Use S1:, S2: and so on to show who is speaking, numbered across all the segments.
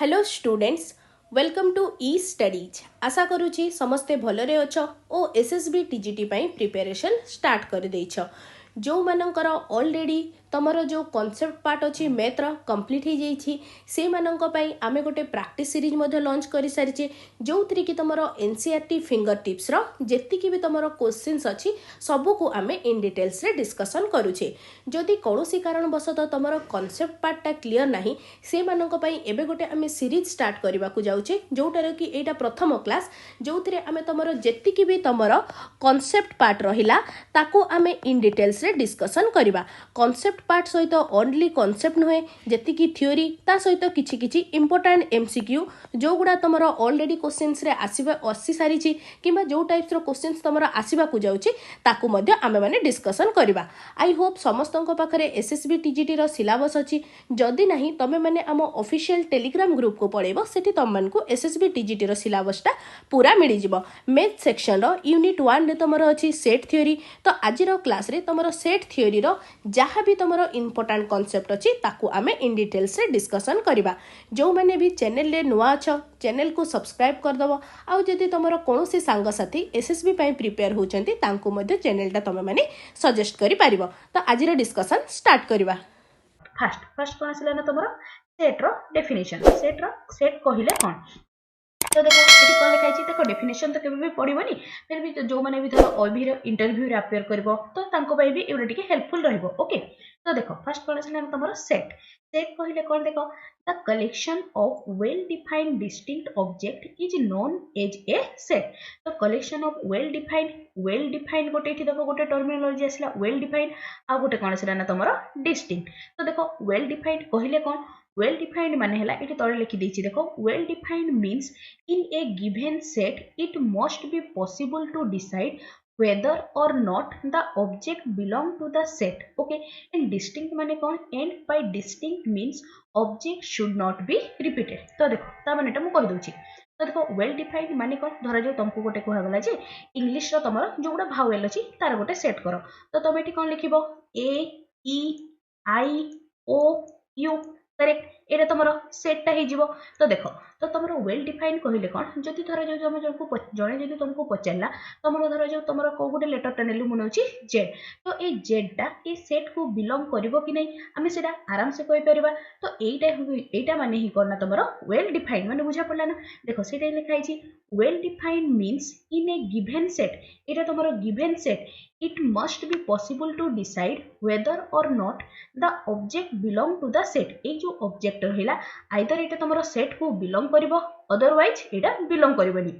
S1: Hello students, welcome to e studies. आशा करुँची समस्ते भलरे अछ ओ एसएसबी टीजीटी पई प्रिपरेशन स्टार्ट कर देछ। जो मानकर ऑलरेडी तमर जो कॉन्सेप्ट पार्ट अच्छी मैथ्र कंप्लीट हो जाइए से मानक पई आमे गोटे प्रैक्टिस सीरीज मध्य लॉन्च कर सारी जो थी कि तुम एनसीईआरटी फिंगर टिप्स जेतिकी भी तुम क्वेश्चंस अच्छी सबू को आमे इन डिटेल्स रे डिस्कशन करुचे। जदि कौन कारणवशतः तुम कॉन्सेप्ट पार्टा क्लीयर नहीं से मानक पई एबे गोटे आमे सीरीज स्टार्ट करने को जाऊे जोटार कि एटा प्रथम क्लास जो थे आमे तुम जेतिकी भी तुम कॉन्सेप्ट पार्ट रहिला ताको आमे इन डिटेल्स रे डिस्कशन करबा। कॉन्सेप्ट पार्ट सहित ओनली कॉन्सेप्ट नुहे जेतिकी थ्योरी ता सहित किछि किछि इंपोर्टेंट एमसीक्यू जो गुडा तुमरो ऑलरेडी क्वेश्चंस रे आसीबा आसी सारी किबा जो टाइप्स रो क्वेश्चंस तुमरो आसीबा को जाउची ताकू मध्ये आमे माने डिस्कशन करबा। आई होप समस्तंको पाखरे एसएसबी टीजीटी रो सिलेबस अछि। जदि नहीं तमे माने आम ऑफिशियल टेलीग्राम ग्रुप को पळेबो सेठी तम मानकू एसएसबी टीजीटी रो सिलेबसटा पूरा मिली जिवो। मैथ सेक्शन रो यूनिट 1 रे तुमरो अछि सेट थ्योरी। तो आज रो क्लास रे तुमरो सेट थ्योरी रो जहाँ भी तुमरो इंपोर्टेंट कॉन्सेप्ट अच्छी ताकू आमे इन डिटेल्स रे डिस्कशन करबा। जो मैंने भी चैनल रे नुआ अछ चैनल को सब्सक्राइब कर दबो। आउ जदि तुमरो कोनोसी सांग साथी एसएसबी पई प्रिपेयर होचंती तांको मध्ये चैनलटा तमे माने सजेस्ट करि पारिबो। तो आज रो डिस्कशन स्टार्ट करबा।
S2: फर्स्ट कोन आसिला ना तुमरो सेट रो डेफिनेशन। सेट कहिले कोन तो देखो ये कौन लिखा है देखो डेफिनेशन तो केबे भी पढ़िबनी फिर भी जो माने भी धर ओबी रो इंटरव्यू रे अपेयर करबो तो तांको पई भी एउडा टिके हेल्पफुल रहइबो। ओके तो देखो फर्स्ट कोन आसिला तमरो सेट कहिले कोन देखो the collection of well defined distinct object is known as a set. तो कलेक्शन ऑफ वेल डिफाइंड गोटे एठी देखो गोटे टर्मिनोलॉजी आसिला वेल डिफाइंड आ गोटे कोन आसिला ना तमरो डिस्टिंक्ट। तो देखो वेल डिफाइंड कहिले कोन वेल डिफाइंड माने हला एठी तळे लिखि देछि देखो well defined means in a given set it must be possible to decide whether or not the object belong to the set. Okay, and distinct माने कौन and by distinct means object should not be repeated। तो देखो ता माने मु कहि दोछि तो देखो वेल डिफाइंड माने कौन धरा जो तुमको गोटे कह गला जे इंग्लिश रो तमरो जो गुडा भावेल अछि तार गोटे सेट करो तो तुम एठी कोन लिखिबो ए ई आई ओ यू करेक्ट एटा तुमरो सेट ता हे जिवो। तो देखो तो तुमरो वेल डिफाइंड कहिले कोन जति धरा जो तुम जनको जणे जति तुमको पचारला तुमरो धरा जो तुमरो को गोटे लेटर ता नेलु मनोची जेड तो ए जेड ता ए सेट को बिलोंग करिवो कि नै आमे सेटा आराम से कहि परिबा। तो एटा माने ही करना तुमरो वेल डिफाइंड माने बुझा पड़ला ना देखो सेटा लिखा है well defined means in a given set एटा तुमरो given set it must be possible to decide whether or not the object belong to the set। ए जो ऑब्जेक्ट रहिला आइदर एटा तमरो सेट को बिलोंग करिवो अदरवाइज एटा बिलोंग करिवनी।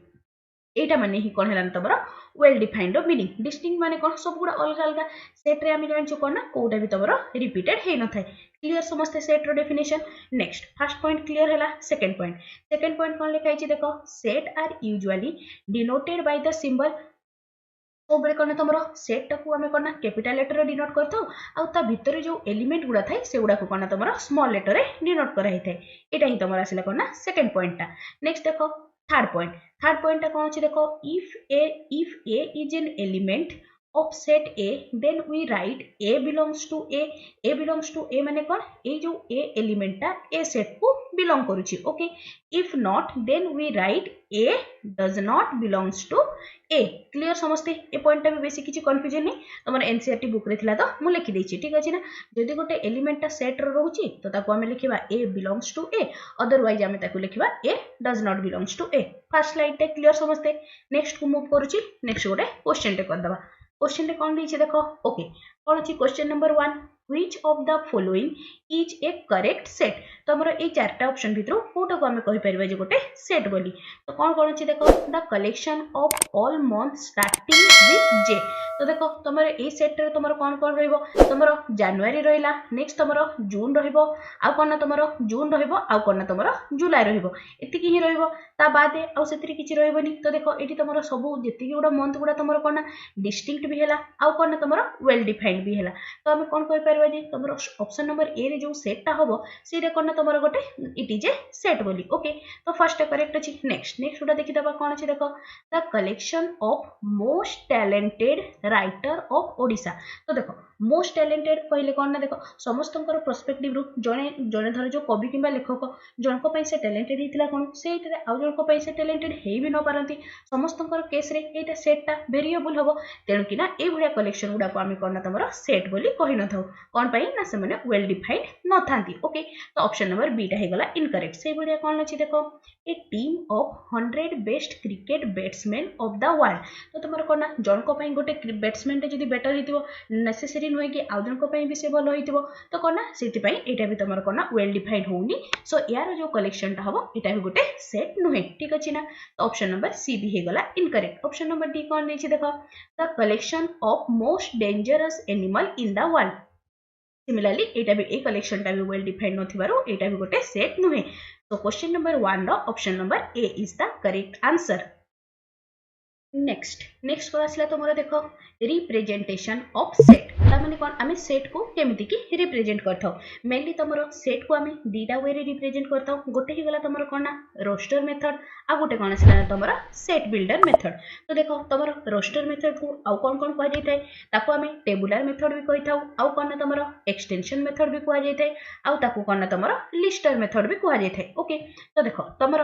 S2: एटा माने ही कोन हेलान तमरो वेल डिफाइंड रो meaning. Distinct माने कोन सब गुडा अलग अलग सेट रे आमे जानछु कोन ना कोटा भी तमरो रिपीटेड हे न थाय। क्लियर समस्त सेट रो definition. Next first point clear हैला। सेकंड पॉइंट कोन लिखा है देखो set are usually denoted by the symbol ओबरे कोन तमरो सेट टाकू आमे कोन कैपिटल लेटर रे डिनोट करथौ आ ता भितर जो एलिमेंट गुडा थाय से गुडा को कोन तमरो स्मॉल लेटर रे डिनोट करा हिथाय। एटा ही तमरो आसिला कोन सेकंड पॉइंट ता। नेक्स्ट देखो थर्ड पॉइंट ता कोन अछि देखो if A is an element of set A then we write A belongs to A माने कोन ए जो A एलिमेंट ता A सेट को बिलोंग करूची। Okay if not then we write A does not belongs to A। Clear समझते ए point ता भी बेसी किछि कंफ्यूजन नै हमर एनसीईआरटी बुक रे थिला तो मु लिखि देछि ठीक अछि ना। जदि गोटे एलिमेंट ता सेट रो रहूची तो ताको हमें लिखिबा A belongs to A otherwise हमें ताको लिखिबा A does not belongs to A। First slide ते क्लियर समझते। नेक्स्ट को मूव करूची नेक्स्ट गोटे क्वेश्चन टे कर दबा। क्वेश्चन रे कोन दिछि देखो ओके कोन अछि question number 1 which of the following is a correct set। तो हमर ए चारटा ऑप्शन भितरो कोटा को हमें कहि परबा जे गोटे सेट बोली। तो कोन अछि देखो the collection of all month starting with J. तो देखो तमर ए सेट रे तमर कोन रहइबो तमर जनवरी रहिला नेक्स्ट तमर जून रहइबो आ कोन तमर जून रहइबो आ कोन तमर जुलाई रहइबो एतिकी ही रहइबो ता बादे आ सेतरी किछि रहइबोनी। तो देखो एठी तमर सब जेतिकी गुडा मंथ गुडा तमर कोन डिस्टिंक्ट भी हैला आ कोन तमर वेल डिफाइंड भी हैला। तो हम कोन कहि परबा जे तमर ऑप्शन नंबर ए रे जो सेट ता होबो सेरे कोन तमर गोटे इट इज ए सेट बोली। ओके तो फर्स्ट करेक्ट अछि। नेक्स्ट गुडा देखि दबा कोन अछि देखो the collection of most talented writer of Odisha. तो देखो मोस्ट टैलेंटेड कहले कौन ना देख समस्त पर्सपेक्टिव रु जड़े जड़े धर जो कवि कि लेखक जनक से टैलेंटेड होता कौन से आउ जनक से टैलेंटेड हो भी न पारती समस्त केस रे सेटा वेरिएबल हम तेणु कि ये कलेक्शन गुड़ाक आम कौन तुम सेट बोली कही न था कौन ना से वेल डिफाइंड न था ओके तो ऑप्शन नंबर बीटा होगला इनकरेक्ट से भाया कौन अच्छी देख a team of 100 best cricket batsman of the world तो तुम कौन जनक गोटे बैट्समैन जब बेटर हो नेसेसरी नुहे कि आउ जनक भी से भल हो तो कौन से यहाँ भी तुम कौन वेल डिफाइंड होनी सो यार जो कलेक्शन हम यहाँ भी गोटे सेट नुहे ठीक अच्छे ना तो ऑप्शन नंबर सी भी होगला इनकरेक्ट ऑप्शन नंबर डी कौन नहीं देख the collection of most dangerous animal in the world similarly यहाँ भी कलेक्शन भी वेल डिफाइंड नथिबारु यहाँ भी गोटे सेट नुहे तो क्वेश्चन नंबर 1 रो option number A is the correct answer next next कौन आसला तुम देख रिप्रेजेंटेशन ऑफ सेट तार कौन आम सेट को केमिति की रिप्रेजेंट करता मेनली तुम सेट को आम दीटा वे रिप्रेजेंट करता गोटे ही गला तुम कौन ना रोस्टर मेथड आ गोटे कौन आसला तुम सेट बिल्डर मेथड तो देख तुम रोस्टर मेथड को आउ कौन कौन कह जाए आम टेबुलर मेथड भी कही था आउ कौन ना तुम एक्सटेंशन मेथड भी कह जाए आउ ताकू कौन ना तुम लिस्टर मेथड भी कह जाए ओके तो देख तुम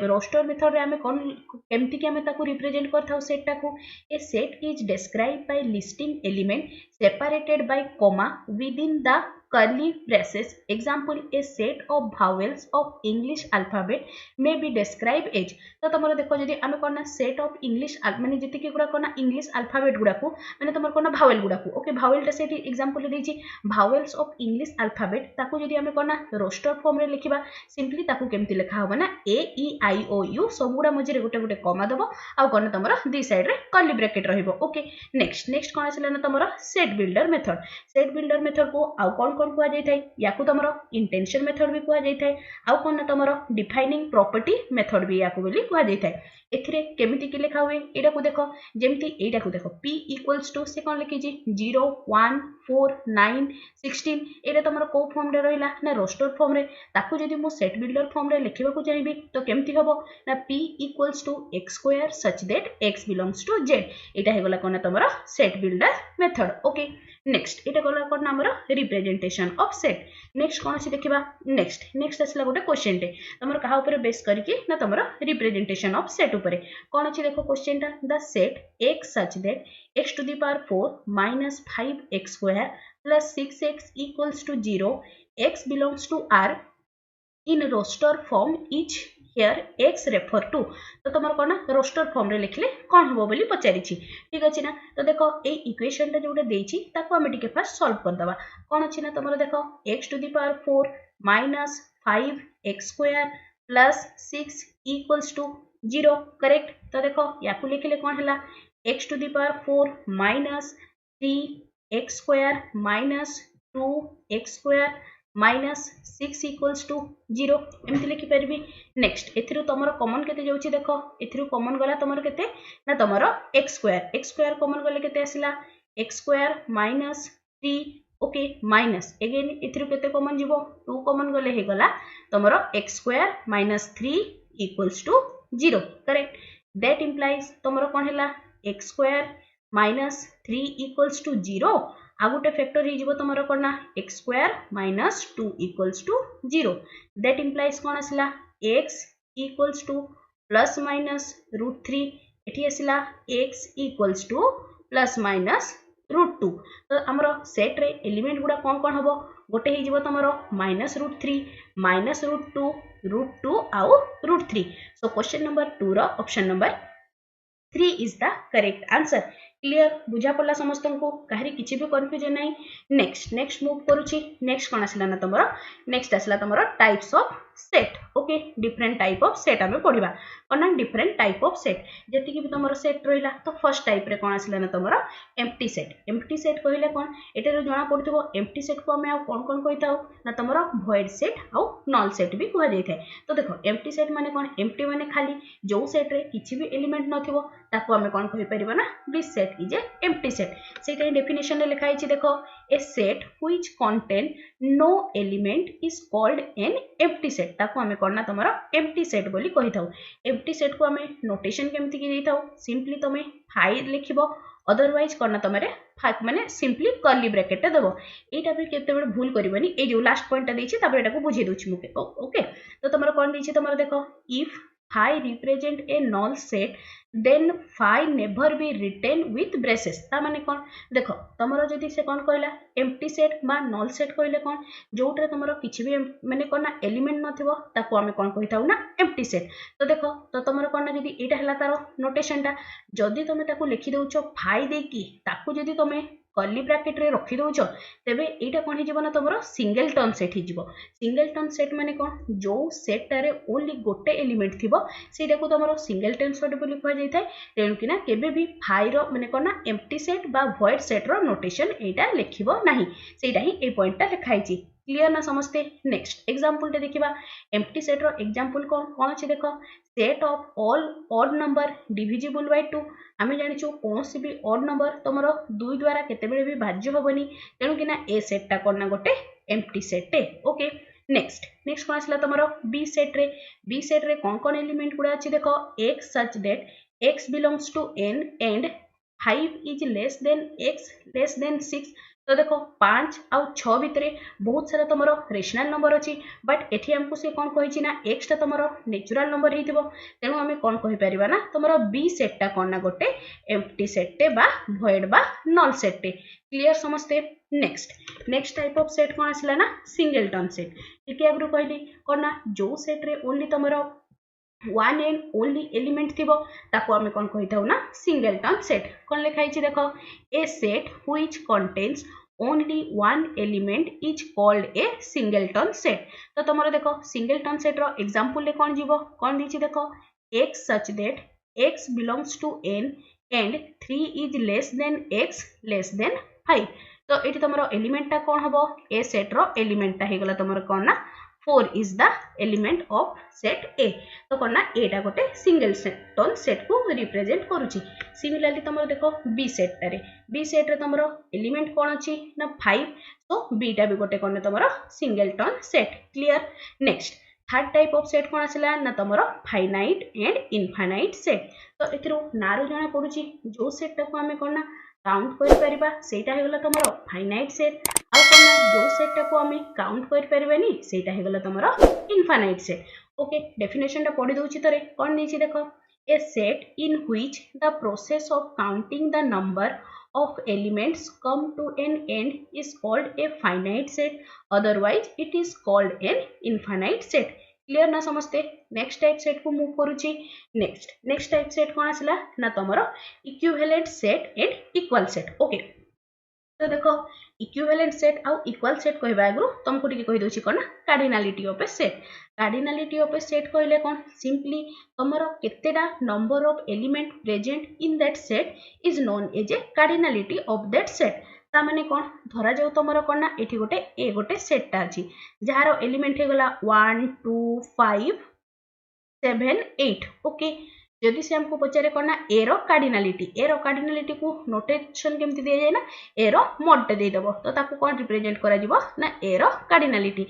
S2: रोस्टर मेथड रे आम कौन केमती आम रिप्रेजेंट करता सेटा को a set is described by listing element separated by comma within the curly braces. Example, a set of vowels of English alphabet may be described as तो तुम देखो जदि आम कौन ना सेट ऑफ इंग्लिश माने जी गुड़ा कौन ना इंग्लिश अल्फाबेट गुड़ा को माने तुम कौन ना भावेल गुड़ा को ओके भावेल से एग्जांपल देछि भावेल्स ऑफ इंग्लिश अल्फाबेट ताकू जदि आम कौन ना रोस्टर फॉर्म रे लिखिबा सिंपली ताकू केमती लिखा होबा ना ए ई आई ओ यू सब गुड़ा मझे गोटे गोटे कमा दबो आ कौन तुम दी साइड रे कर्ली ब्रैकेट रहिबो ओके नेक्स्ट नेक्स्ट कौन आसला ना तुम सेट बिल्डर मेथड को आउ कौन कौन कह जाए या तुम इंटेंशन मेथड भी कह जाए आउ कौन ना तुम डिफाइनिंग प्रॉपर्टी मेथड भी या कह जाए एथिरे केमिति की लिखा हुए एटा को देखो जेमती एटा को देखो p इक्वल्स टू से कौन लिखी 0 1 4 9 16 एटा तुम को फॉर्म रे रहिला ना रोस्टर फॉर्म रे ताकू जदि मो सेट बिल्डर फॉर्म रे लिखिबा को चाहिबी तो केमिति हबो ना p equals to x square such that x belongs to z एटा हेगला कोन तमरा set builder method okay next एटा गला कोन हमर रिप्रेजेंटेशन ऑफ सेट नेक्स्ट कोन अछि देखिबा नेक्स्ट असला गोटे क्वेश्चन टे तमर कहा ऊपर बेस करके ना तमर रिप्रेजेंटेशन ऑफ सेट ऊपर कौन अच्छी देखो क्वेश्चन टा the set x such that x to the power 4 minus 5x square plus 6x equals to 0 x belongs to r in roster form is here x refer to तो तुम कौन roster form रे लिखले कौन हम बोली पचारि ठीक अच्छे ना तो देखो ये इक्वेशन जोटा देछि ताको आमे टिके फास्ट सॉल्व कर दबा कौन अच्छे ना तुम देखो x to the power 4 minus 5x square plus 6 equals to 0 correct तो देखो या लिखले कौन है x to the power 4 minus 3x square minus 2x square minus 6 equals to 0 एमती लिखिपर नेक्स्ट एथिरु तुमर कॉमन केते जाउछि देखो एथिरु कॉमन गला तुमर केते ना तुमर x स्क्वायर कॉमन गले केते आसिला x square minus 3 okay minus again एथिरु केते कॉमन जीवो 2 कॉमन गले हे गला तुमर x square minus 3 equals to 0 correct that implies तुमर कोन हैला x square minus 3 equals to 0 आ गोटे फैक्टर हो तुम कौन ना x square minus 2 equals to 0 that implies कौन आसला x equals to plus minus √3 एठी आसला x equals to plus minus √2 तो आमर सेट रे एलिमेंट गुड़ा कौन कौन हम गोटे हो तुम माइनस √3 माइनस √2 आउ √3 सो क्वेश्चन नंबर 2 रो option number 3 is the correct answer clear बुझा पड़ा समस्त को कहीं किसी भी कन्फ्यूजन नहीं नेक्स्ट मूव करुच्ची नेक्स्ट कौन आसला ना तुम नेक्स्ट आसला तुम types of set okay different type of set आम पढ़ा कौन ना डिफरेंट टाइप ऑफ सेट जी भी तुम सेट रहा तो फर्स्ट टाइप रे कौन आसला ना तुम एम्प्टी सेट कहले कौन एटार जना पड़ो एम्प्टी सेट को आम कौन कौन कही था ना तुम भॉइड सेट आउ नल सेट भी कह जाए तो देखो एम्प्टी सेट माने कौन एम्प्टी माने खाली जो सेट रे किसी भी एलिमेंट नथिबो ताको आम कौन कहि परिबा ना this set is a empty set सेटा डेफिनेशन रे लिखा है देखो a set which contain no element is called an empty set ताको आम कौन ना तुम एम्प्टी सेट बोली कही था एम्प्टी सेट को आम नोटेशन केमती की देई था सिंपली तुम 5 लिखिबो अदरवाइज कौन ना तुम माने सिंपली कर्ली ब्रैकेट देव यहाँ भी केते भूल करबनी ए जो लास्ट पॉइंट देता बुझे दूची मुझे ओके तो तुम कौन देछि तुम देखो if phi represent a null set then phi never be written with braces ता माने कौन देखो तुमरो जदी से कौन कहला एम्प्टी सेट बा नल सेट कहले कौन जोटरे तुमरो किछि भी माने कौन ना एलिमेंट नथिबो ताको आमे कौन कहिताउ ना एम्प्टी सेट तो देखो तो तुमरो कौन ना जदी एटा हला तारो नोटेशन टा जदी तुमे ताको लिखि दउछो phi देकी ताको जदी तुमे कर्ली ब्रैकेट रे रखी दउछो तेबे एटा कोन हिजिबो ना तुमरो सिंगल टर्न सेट हिजिबो सिंगल टर्न सेट माने कोन जो सेट टारे ओनली गोटे एलिमेंट थिबो सेटा को तुमरो सिंगल टर्न सेट बोली कह जाय थाय तेनु कि ना केबे भी फाई रो माने कोन ना एम्प्टी सेट बा वॉइड सेट रो नोटेशन एटा लिखिबो नाही सेटा ही ए पॉइंट टा लिखाई छी क्लियर ना समझते नेक्स्ट एग्जांपल टे देखिबा एम्प्टी सेट रो एग्जांपल कोन अछि देखो set of all odd number divisible by 2 आमे जानिछु कोनसी भी ऑड नंबर तमरो 2 द्वारा केते बेले भी भाज्य होबनी तेनु कि ना ए सेट टा कोन ना गोटे एम्प्टी सेट टे ओके नेक्स्ट नेक्स्ट कोन आसला तमरो बी सेट रे कोन एलिमेंट गुडा अछि देखो x such that x belongs to n and 5 is less than 6 तो देखो 5 आउ 6 भितरे बहुत सारा तुमरो रेशनल नंबर अछि बट एठी हमको से कोन कहिछि ना x ता तुमरो नेचुरल नंबर हिथिबो तेनु हमें कोन कहि परिबा ना तुमरो b सेट टा कोन ना गोटे एम्प्टी सेट टे बा वॉइड बा नल सेट टे क्लियर समझते नेक्स्ट टाइप ऑफ सेट कोन आसला ना सिंगल टर्न सेट इके अगरु कहली कोन ना जो सेट रे ओनली तुमरो वन एंड ओनली एलिमेंट थिबो ताको हमें कोन कहिताउ ना सिंगल टर्न सेट कोन लिखाई छी देखो a set which contains only one element is called a singleton set तो तुमरो देखो singleton set रो एग्जांपल ले कोन जीवो कोन दिछि देखो x such that x belongs to n and 3 is less than 5 तो एठी तुमरो एलिमेंट ता कोन हबो a सेट रो एलिमेंट ता हे गला तुमरो कोन ना 4 is the element of set A तो कोन ना एटा गोटे सिंगल टर्न सेट को रिप्रेजेंट करूची सिमिलरली तुमरो देखो B सेट रे तुमरो एलिमेंट कोन अछि ना 5 तो B टा भी गोटे कोन तुमरो singleton set clear next third type of set कोन आसला ना तुमरो फाइनाइट एंड इनफाइनाइट सेट तो एथिरो नारो जणा पडुची जो सेट टा को हमें कोन ना काउंट कर परिबा सेटा हे गला तुमरो फाइनाइट सेट आ कोन ना जो सेट टा को हमें काउंट कर परिबानी सेटा हे गला तुमरो इनफाइनाइट सेट ओके डेफिनेशन टा पढी दोछि तरे कोन दैछि देखो a set in which the process of counting the number of elements come to an end is called a finite set otherwise it is called an infinite set clear ना समझते next type set को move करूची next type set कोन आसला ना तमरो equivalent set and equal set okay तो देखो इक्विवेलेंट सेट आउ इक्वल सेट कहबा आगु तुमको टिके कहि दोछि कोन कार्डिनलिटी ऑफ ए सेट कहले कोन सिंपली तमरो केतेडा number of element present in that set is known as a cardinality of that set ता माने कोन धरा जाऊ तमरो कोन ना एठी गोटे सेट ता अछि जहारो एलिमेंट हे गला 1 2 5 7 8 ओके जदि से हमको पचारे करना ए रो कार्डिनलिटी को नोटेशन केमति दिया जाय ना ए रो मोड टे दे देबो तो ताको कोन रिप्रेजेंट करा जिवो ना ए रो कार्डिनलिटी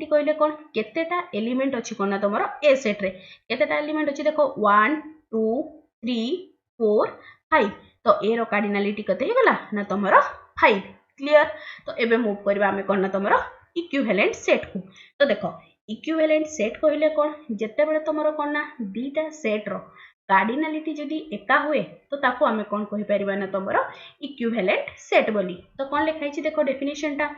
S2: कहले कोन केतेटा एलिमेंट अछि कोन ना तमरो ए सेट रे केतेटा एलिमेंट अछि देखो 1 2 3 4 5 तो ए रो कार्डिनलिटी कते हे गला ना तमरो 5 क्लियर तो एबे मूव करबा हमें कोन ना तमरो इक्विवेलेंट सेट को तो देखो इक्विवेलेंट सेट कहले कोन जत्ते बेले तमरो कोन ना दीटा सेट रो कार्डिनलिटी जदी एका हुए तो ताको हमें कोन कहि परिबा ना तमरो इक्विवेलेंट सेट बोली तो कोन लिखाई छी देखो डेफिनेशन टा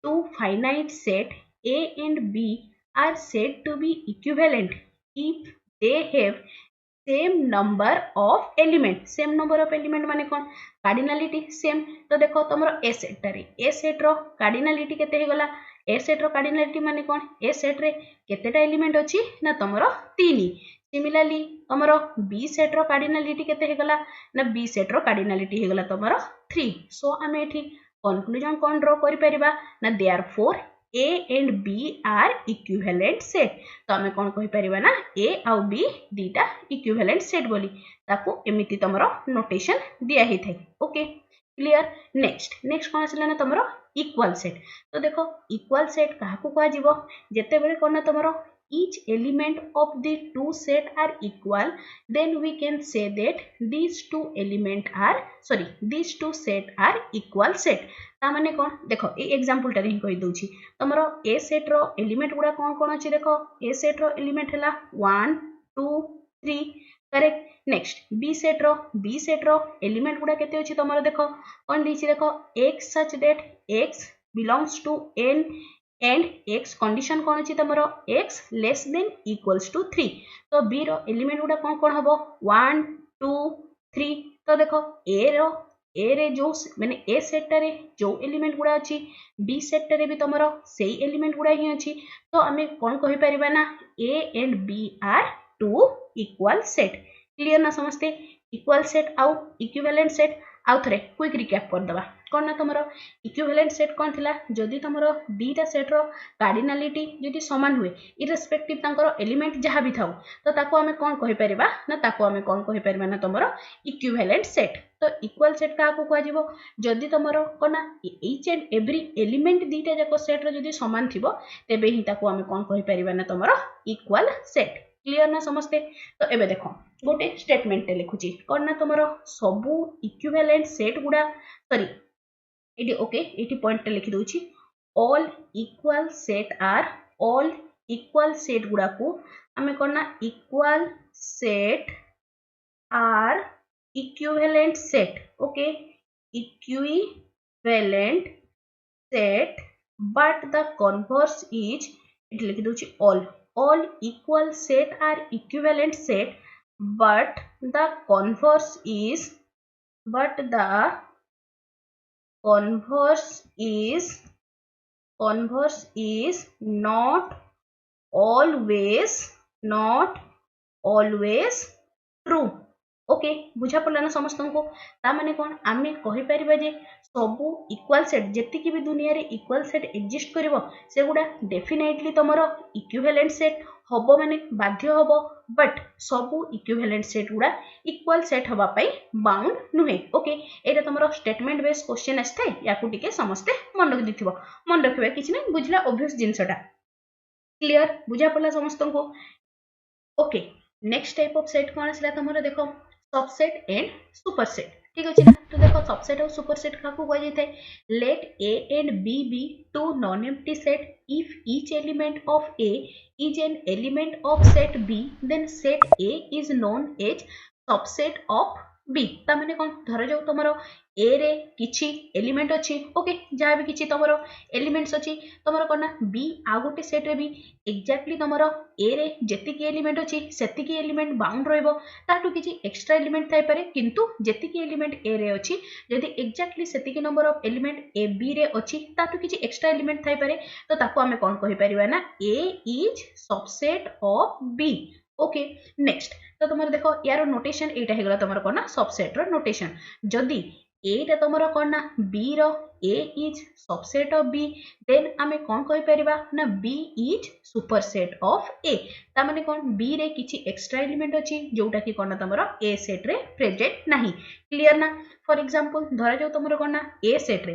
S2: two finite set A and B are said to be equivalent if they have same number of element माने कोन कार्डिनलिटी सेम तो देखो तमरो ए सेट रो कार्डिनलिटी केते हे गला ए सेट रो कार्डिनलिटी माने कोन ए सेट रे केतेटा एलिमेंट अछि ना तमरो 3 सिमिलरली तमरो बी सेट रो कार्डिनलिटी केते हे गला ना बी सेट रो कार्डिनलिटी हे गला तमरो 3 सो हमें एठी कंक्लूजन कोन ड्रॉ करि परिबा ना therefore A and B are equivalent set तो हमें कौन कहि परिबा ना A आउ B दीटा equivalent set बोली ताको एमिति तमरो नोटेशन दिया ही थे ओके क्लियर नेक्स्ट कोन आसला ना तमरो इक्वल सेट तो देखो इक्वल सेट काहाकू कहा जीवो जते बेले कोन ना तमरो each element of the two set are equal, then we can say that these two set are equal set. ता माने कौन देख ए एग्जांपल टा ही कहि दउची तमरो ए सेट रो एलिमेंट गुडा कौन अछि देखो ए सेट रो एलिमेंट हला 1 2 3 करेक्ट. नेक्स्ट बी सेट रो एलिमेंट गुडा केते अछि तमरो देखो कौन दिछि देखो x such that x belongs to n and x condition कौन अछि तमरो x less than equals to 3. तो b रो एलिमेंट गुडा कौन हबो 1 2 3. तो देखो ए रे जो माने ए सेट रे जो एलिमेंट गुडा अछि बी सेट रे भी तमरो सेही एलिमेंट गुडा ही अछि. तो आमे कौन कहि परिबा ना a and b are two equal set. Clear ना समझते इक्वल सेट आउ इक्विवेलेंट सेट आउ थरे क्विक रिकैप कर दबा कौन ना तमरो इक्विवेलेंट सेट कौन थिला जदी तमरो दीटा सेट रो कार्डिनलिटी जदी समान हुए इरेस्पेक्टिव तांकर एलिमेंट जहां भी थाउ तो ताको हमें कौन कहि परिबा ना ताको हमें कौन कहि परिबा ना तमरो इक्विवेलेंट सेट. तो इक्वल सेट का को कहै जिवो जदी तमरो कोना ईच एंड एवरी एलिमेंट दीटा जाको सेट रो जदी समान थिबो तेबे ही ताको हमें कौन कहि परिबा ना तमरो इक्वल सेट. क्लियर ना समझते. तो एबे देखो गोटे स्टेटमेंट लिखुची कौन ना तुमरो सबु इक्विवेलेंट सेट गुडा सॉरी एटी ओके एटी पॉइंट लिखि दोची ऑल इक्वल सेट गुडा को हमें कौन ना equal set are equivalent set. Okay equivalent set but the converse is एटी लिखि दोची all equal set are equivalent set but the converse is not always true. Okay बुझा पड़ला ना समस्त को ता माने कौन आमे कहि परिबा जे सबु इक्वल सेट जेति की भी दुनिया रे इक्वल सेट एग्जिस्ट करिवो से गुडा डेफिनेटली तमरो इक्विवेलेंट सेट हबो माने बाध्य हबो बट सबु इक्विवेलेंट सेट गुडा इक्वल सेट हबा पई बाउंड नुहे. ओके एटा तमरो स्टेटमेंट बेस क्वेश्चन आस्थे याकू टिके समस्त मन रख दिथिबो मन रखबे किछ नै बुझला ऑब्वियस जिंसटा क्लियर बुझा पड़ला समस्त को. Okay next type of set कोन आसला तमरो देखो सबसेट एंड सुपरसेट. ठीक अछि ना. तो देखो सबसेट और सुपरसेट का को कह जाय late a and b be two non-empty set if each element of a is an element of set b then set a is known as subset of b. ता माने कोन धर जाऊ तमरो a रे किछि एलिमेंट अछि ओके जहा भी किछि तमरो एलिमेंट्स अछि तमरो कोना b आ गोटे सेट रे भी एक्जेक्टली तमरो a रे जेति की एलिमेंट अछि सेति की एलिमेंट बाउंड रहइबो ताटू किछि एक्स्ट्रा एलिमेंट थाइ पारे किंतु जेति की एलिमेंट a रे अछि यदि एक्जेक्टली सेति की number of element a b रे अछि ताटू किछि एक्स्ट्रा एलिमेंट थाइ पारे तो ताको हमें कोन कहि परिबा ना a is subset of b. Okay next तो तुम देखो यार नोटेशन एटा हेगला तुम कोना सबसेट रो नोटेशन जदी एटा तुम कोना b रो a is subset of b then आमे कोन कहि परिबा ना b is superset of a. ता माने कोन b रे किछि एक्स्ट्रा एलिमेंट अछि जोटा कि कोना तुमरो a सेट रे प्रेजेंट नाही. क्लियर ना. फॉर एग्जांपल धरा जाऊ तुमरो कोना a सेट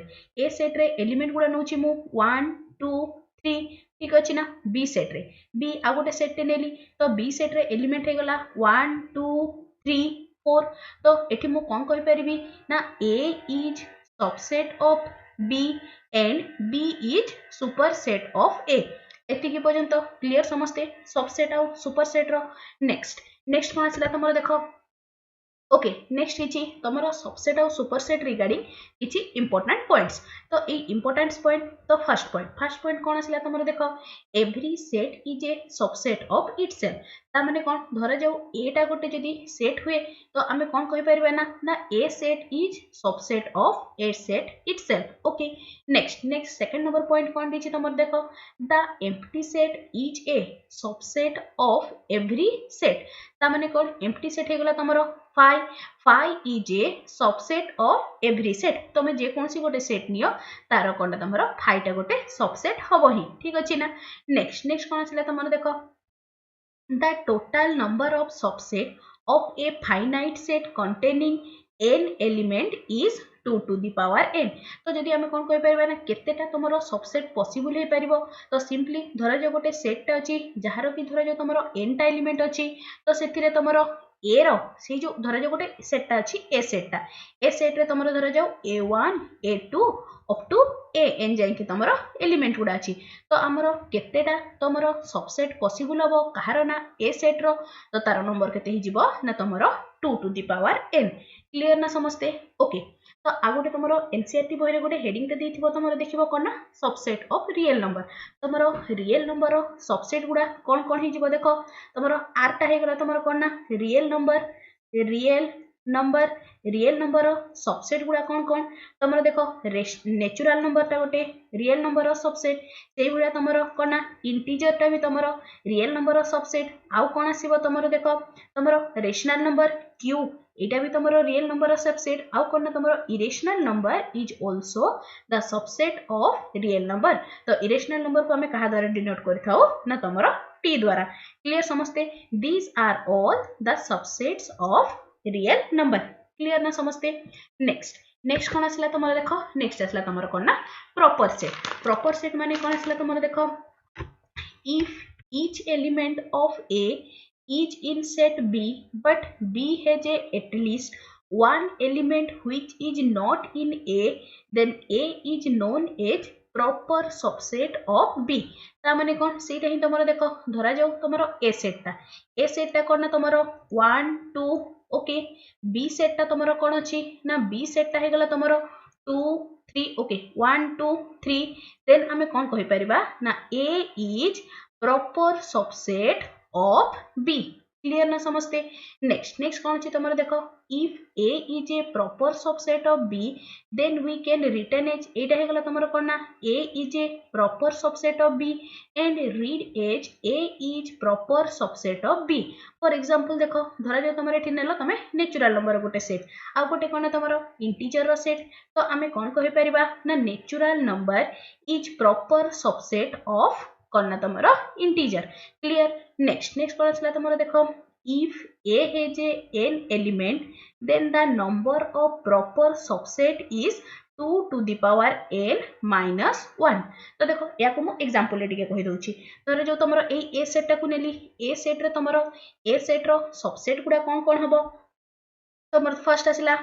S2: रे एलिमेंट गुडा नउछि मु 1 2 3 ठीक अछि ना. बी सेट रे बी आ गोटे सेट टे नेली तो बी सेट रे एलिमेंट हे गला 1 2 3 4. तो एठी मु कोन कहि परिबी ना a is subset of b and b is superset of a. एति की पर्यंत क्लियर समझते सबसेट और सुपरसेट रो. नेक्स्ट कोन आसला तमरो देखो ओके नेक्स्ट किछि तमरो सबसेट और सुपरसेट रिगार्डिंग किछि इंपोर्टेंट पॉइंट्स. तो ए इंपोर्टेंट पॉइंट तो फर्स्ट पॉइंट कोन आसला तमरो देखो every set is a subset of itself. ता माने कोन धरा जाऊ एटा गोटे जदी सेट हुए तो हमें कोन कहि परिबा ना a set is subset of A set itself. Okay next second number point कोन दिछि तमरो देखो the empty set is a subset of every set. ता माने कोन एम्प्टी सेट हे गला तमरो phi is a subset of every set. तुम जे कोनसी गोटे सेट नियो तार कोन तमरो फाइटा गोटे सबसेट हबो ही. ठीक अछि ना. नेक्स्ट कोन आसला तमरो देखो the total number of subset of a finite set containing n element is 2 to the power n। तो जदि आम कौन कहीपर ना केतेटा तुम सबसेट पॉसिबल हो पार तो सिंपली धर जो गोटे सेट्टा अच्छी जार कि धर जो तुम एनटा एलिमेंट अच्छी तो से तुम ए रे जो धर जो गोटे सेट्टा अच्छी ए सेट्रे तुम धर जाओ A1 A2 up to N जाइए तुम एलिमेंट गुड़ा अच्छी तो आमर केतेटा तुम सबसेट पॉसिबल हम कहार ना ए सेट्र तो तार नंबर केते ना तुम 2 to the power n। Clear ना समस्ते ओके। तो आ गोटे तुम एनसीईआरटी बही गोटे हेडिंग टे देथिबो तुम देखिबो कोन ना सबसेट ऑफ रियल नंबर। तुम रियल नंबर सबसेट गुड़ा कौन कौन हो देख तुम आर टा हेगला तुम कौन ना रियल नंबर सबसेट गुड़ा कौन कौन तुम देख नेचुरल नंबर टा गोटे रियल नंबर सबसेट से गुड़ा तुम कौन ना इंटीजर टा भी तुम रियल नंबर सबसेट आउ कौन आसीबो तुम देख तुम रेशनल नंबर क्यू एटा भी तुम रियल नंबर सबसेट आउ कौन ना तुम irrational number is also the subset of real number. तो इरेशनल नंबर को आम क्या द्वारा डिनोट कर ना तुम टी द्वारा। क्लियर समस्ते these are all the subsets of real number. Clear ना समस्ते नेक्स्ट कौन आसला तुम देख नेक्स्ट आसला तुम कौन ना प्रॉपर सेट माने कौन आसला तुम देख if each element of A is in set B but B has at least one element which is not in A then A is known as proper subset of B। ता माने कौन सेटा ही तुम देख धरा जाऊ तुम ए सेट्टा कौन ना तुम 1 2 ओके बी सेट्टा तुम कौन अच्छी ना बी सेट्टा हो गला तुम 2 3 ओके 1 2 3 देन आम कौन कहि परिबा ना A is proper subset of B। Clear ना समझते नेक्स्ट कौन अच्छी तुम देख if A is a proper subset of B then we can return as एटा हे गला तुम कौन ना A is a proper subset of B and read as A is proper subset of B। For example देख धरा जो तुम एठी नेलो तुम नेचुरल नंबर गोटे सेट आ गोटे कौन तुम इंटीजर रो सेट तो आमे कौन कहि परिबा ना natural number is proper subset of कौन ना तुम इंटीजर। क्लियर नेक्स्ट कौन आसला तुम देख if A has n element then the number of proper subset is 2 to the power n minus 1। तो देखो या को मु एग्जांपल टिके कहि दउची धर जो तुम ए सेट को नेली ए सेट रे तुम ए सेट रो सबसेट गुडा कौन कौन हबो तुम फर्स्ट आसला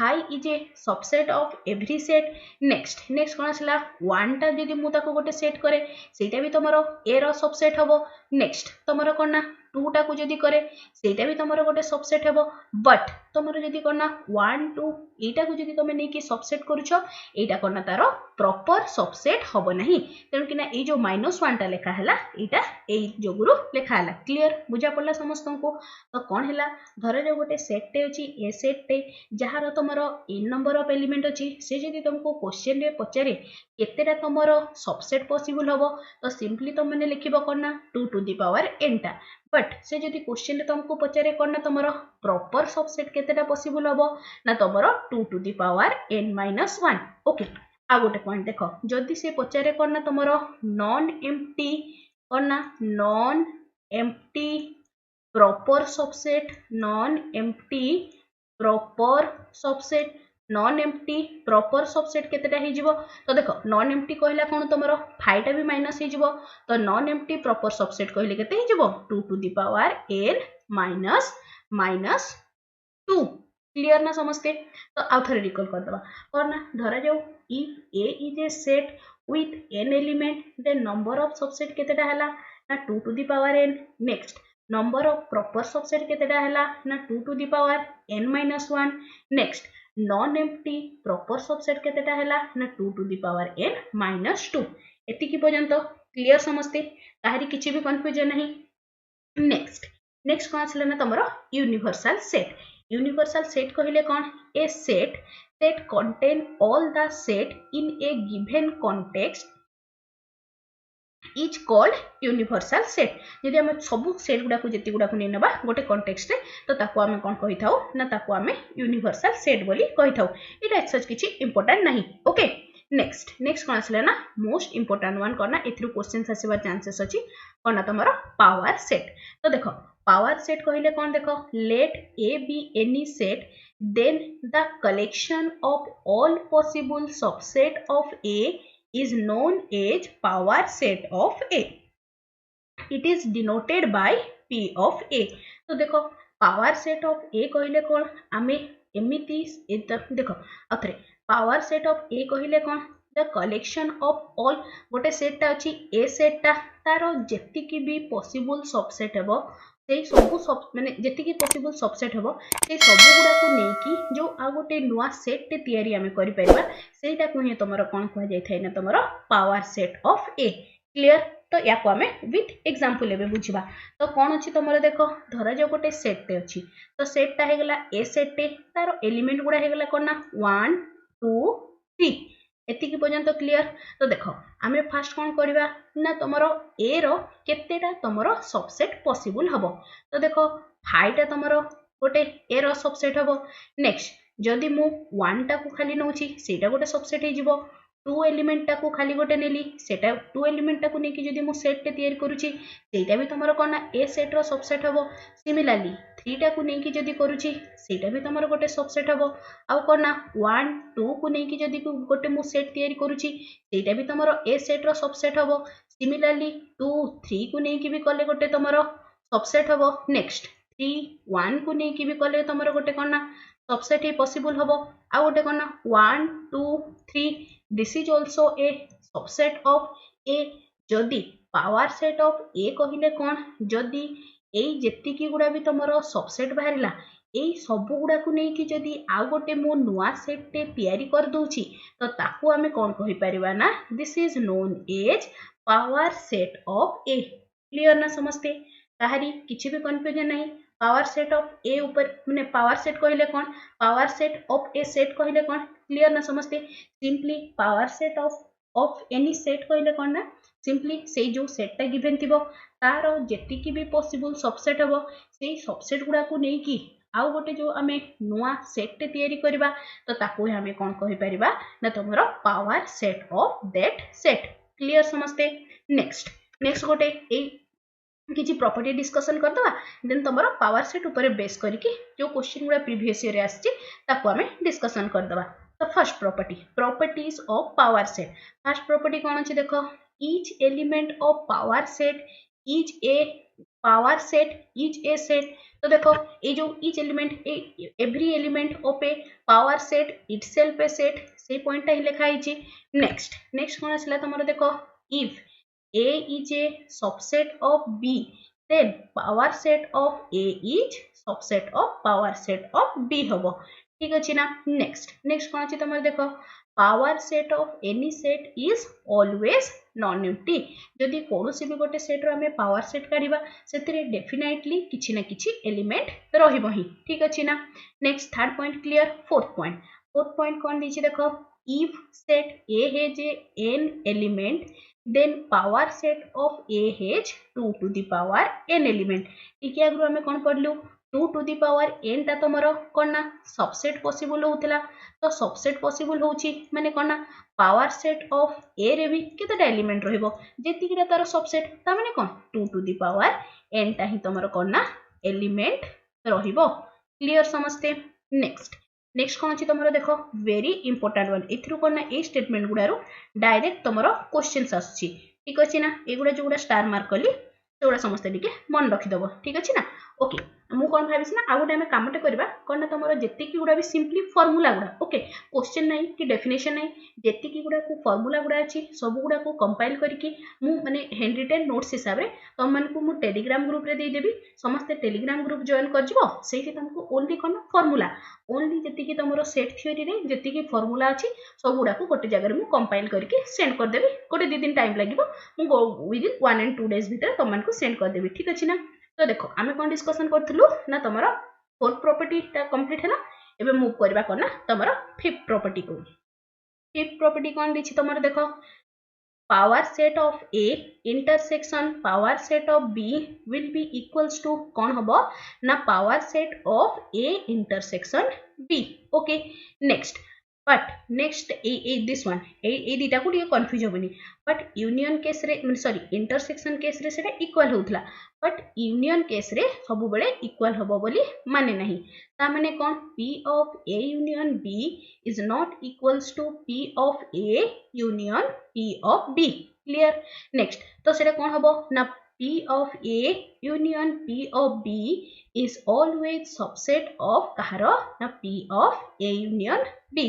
S2: 5 is a subset of every set। Next कौन आसला 1 टा जदी मु ताको गोटे सेट करे सेटा भी तुम ए रो सबसेट हबो। नेक्स्ट तुम कौन ना 2 टा को जदी करे सेटा भी तुम गोटे सबसेट हबो बट तुम जदी कौन ना 1 2 एटा को जदी तुम नै कि सबसेट करूछो एटा कौन ना तारो प्रॉपर सबसेट हबो नहीं तेणु कि ना ए जो -1 टा लेखा हला एटा ए जोगुरु लेखा हला। क्लियर बुझा पड़ला समस्त को। तो कौन हला धर जो गोटे सेट टे अछि ए सेट टे जहार तुमरो n नंबर ऑफ एलिमेंट अछि से जदी तुमको क्वेश्चन रे पचारे केतेटा तुमरो सबसेट पॉसिबल हबो तो सिंपली तुम माने लिखिबो कौन ना 2 to the power n टा बट से जदी क्वेश्चन रे तुमको पचारे कौन ना तुमरो प्रॉपर सबसेट केतेटा पॉसिबल हबो ना तुमरो 2 to the power n minus 1। Okay आ गोटे पॉइंट देखो जदी से पचारे कौन ना तुमरो non empty proper subset non empty proper subset केतेटा हे जिवो तो देखो नॉन एम्प्टी कहला कोन तमरो 5 टा भी माइनस हे जिवो तो नॉन एम्प्टी प्रॉपर सबसेट कहले केते हे जिवो 2 to the power n minus 2। Clear ना समझते। तो आउ थरे रिकॉल कर दबा और ना धरा जाऊ if A is a set with n element then number of subset केतेटा हला ना 2 to the power n। Next number of proper subset केतेटा हला ना 2 to the power n minus 1। Next non empty proper subset केतेटा हला ना 2 to the power n minus 2। एति की पर्यंत क्लियर समझते काहरी किछि भी कंफ्यूजन नहीं। नेक्स्ट कौन आसला ना तमरो यूनिवर्सल सेट कहले कौन ए set that contain all the set in a given context is called universal set। यदि हम सब सेट गुडा को जेति गुडा को नै नबा गोटे कॉन्टेक्स्ट रे तो ताको हम कोन कहि थाउ ना ताको हम यूनिवर्सल सेट बोली कहि थाउ एटा एक्सच किछि इंपोर्टेंट नहीं। ओके नेक्स्ट कौन आसला ना मोस्ट इंपोर्टेंट वन कोन ना एथरु क्वेश्चंस आसीबा चांसेस अछि कोन ना तमरो पावर सेट। तो देखो पावर सेट कहले कौन देख let A B any set then the collection of all possible subset of A is known as power set of A. It is denoted by P of A. तो देखो power set of A कहले कौन आमे एमिति देखो अथरे power set of A कहले कौन the collection of all गोटे सेट अच्छी ए सेटा तार जेतिकी भी पॉसिबल सबसेट हेबो से सबु सब माने जेतिकी पॉसिबल सबसेट हेबो से सबु गुडा को नेकी जो आ गोटे नुआ सेट टे तयारी आमे करि परिबा सेटा को ही तमरो कोन कह जाय थाय ना तमरो power set of A clear तो या को आमे विथ एग्जांपल एबे बुझिबा तो कोन अछि तमरो देखो धरा जो गोटे सेट टे अछि तो सेट ता हे गेला ए सेट टे तार एलिमेंट गुडा हे गेला कोन ना 1 2 3 एतिकी पर्यंत क्लियर तो देखो आमे फास्ट कोन करबा ना तमरो ए रो केतेटा तमरो सबसेट पॉसिबल हबो तो देखो 5 टा तमरो गोटे ए रो सबसेट हबो नेक्स्ट जदि मु 1 टा को खाली नउची सेटा गोटे सबसेट हे जिवो 2 एलिमेंट टा को खाली गोटे नेली सेटा 2 एलिमेंट टा को नेकी जदि मु सेट टे तयार करूची सेटा भी तमरो कोन ना ए सेट रो सबसेट हबो सिमिलरली 3 टा को नेकी जदि करूची सेटा भी तमरो गोटे सबसेट हबो आ कोन ना 1 2 को नेकी जदि गोटे मु सेट तयार करूची सेटा भी तमरो ए सेट रो सबसेट हबो सिमिलरली 2 3 को नेकी भी कले गोटे तमरो सबसेट हबो नेक्स्ट 3 1 को नेकी भी कले तमरो गोटे कोन ना सबसेट ही पॉसिबल हबो आ गोटे कोन ना 1 2 3 this is also a subset of A जदि पावर सेट ऑफ ए कहिले कोन जदि एई जेतिकी गुडा भी तमरो सबसेट बाहरिला एई सबु गुडा को नै कि जदि आ गोटे मो नुआ सेट टे तयारी कर दोची तो ताकू हमें कोन कहि परिबा ना this is known as power set of A clear ना समझते काहरी किछि भी कंफ्यूजन नहीं पावर सेट ऑफ ए ऊपर माने पावर सेट कहले कोन power set of A set कहले कोन क्लियर ना समझते simply power set of any set कहले कोन ना सिंपली से जो सेट टा गिवन थिबो तार जेतिकी भी पॉसिबल सबसेट हबो से सबसेट गुडा को नै कि आउ गोटे जो आमे नुआ सेट टे तयारी करबा तो ताकू हमें कोन कहि परिबा ना तमरो power set of that set clear समझते नेक्स्ट गोटे ए किछि प्रॉपर्टी डिस्कशन कर दवा देन तमरो पावर सेट ऊपर बेस करके जो क्वेश्चन गुडा प्रीवियस ईयर आछि ताकू हमें डिस्कशन कर दवा तो first properties of power set first property कोन अछि देखो each element of power set is a power set is a set तो देखो ये जो each element every element of a power set itself a set से पॉइंट टा ही लिखा हिची नेक्स्ट कोन आसला तमरो देखो if A is a subset of B, then power set of A is subset of power set of B होबो ठीक अछि ना नेक्स्ट कोन अछि तमर देखो power set of any set is always non empty जदि कोनोसी भी गोटे सेट रो हमें पावर सेट काढिबा सेतरे डेफिनेटली किछि ना किछि एलिमेंट रहिबो ही ठीक अछि ना next third point clear fourth point कोन दिछि देखो if set A has n element then power set of A has 2 to the power n element इके आगु हमें कोन पढलु 2 to the power n ता तमरो कोन ना सबसेट पॉसिबल होतला तो सबसेट पॉसिबल होची माने कोन ना पावर सेट ऑफ A रे भी केतेटा एलिमेंट रहइबो जेतिकिरा तार सबसेट ता माने कोन 2 to the power n ता ही तमरो कोन ना एलिमेंट रहिबो क्लियर समझते नेक्स्ट कोन अछि तमरो देखो वेरी इंपोर्टेंट वन इथरु कोन ना ए स्टेटमेंट गुडारो डायरेक्ट तमरो क्वेश्चंस आछि ठीक अछि ना एगुडा जोगुडा स्टार मार्क करली सेगुडा समस्त टिके मन रखि दबो ठीक अछि ना ओके मु कोन भाबिस ना आ गोटे हमें कामटे करबा कोन ना तमरो जेतिकी गुडा भी सिंपली फार्मूला गुडा ओके क्वेश्चन नहीं कि डेफिनेशन नहीं जेतिकी गुडा को फार्मूला गुडा अछि सब गुडा को कंपाइल करके मु माने हैंड रिटन नोट्स हिसाब रे तम मन को मु टेलीग्राम ग्रुप रे दे देबी समस्त टेलीग्राम ग्रुप जॉइन कर जिवो सेठी तुमको ओनली कोन फार्मूला ओनली जेतिकी तमरो सेट थ्योरी रे जेतिकी फार्मूला अछि सब गुडा को गोटे जगह रे मु कंपाइल करके सेंड कर देबी गोटे 2 दिन टाइम लागिवो मु विद इन 1 and 2 days भीतर तम मन को सेंड कर देबी ठीक अछि ना तो देखो आमे कोन डिस्कशन करथलु ना तमरो फोर्थ प्रॉपर्टी ता कंप्लीट हैला एबे मूव करबा कोन ना तमरो फिफ्थ प्रॉपर्टी कोन दिछि तमरो देखो power set of A intersection power set of B will be equals to कौन हबो ना power set of A intersection B okay next this one ए दिटा को ଟିକେ कंफ्यूज होबनी बट यूनियन केस रे सॉरी इंटरसेक्शन केस रे सेटा इक्वल होतला but union case रे सब बेले इक्वल हबो बोली माने नहीं ता माने कोन P ऑफ A union B is not equals to P ऑफ A यूनियन P ऑफ B क्लियर नेक्स्ट तो सेटा कोन हबो ना P of A union P of B is always subset of कहारो ना P of A union B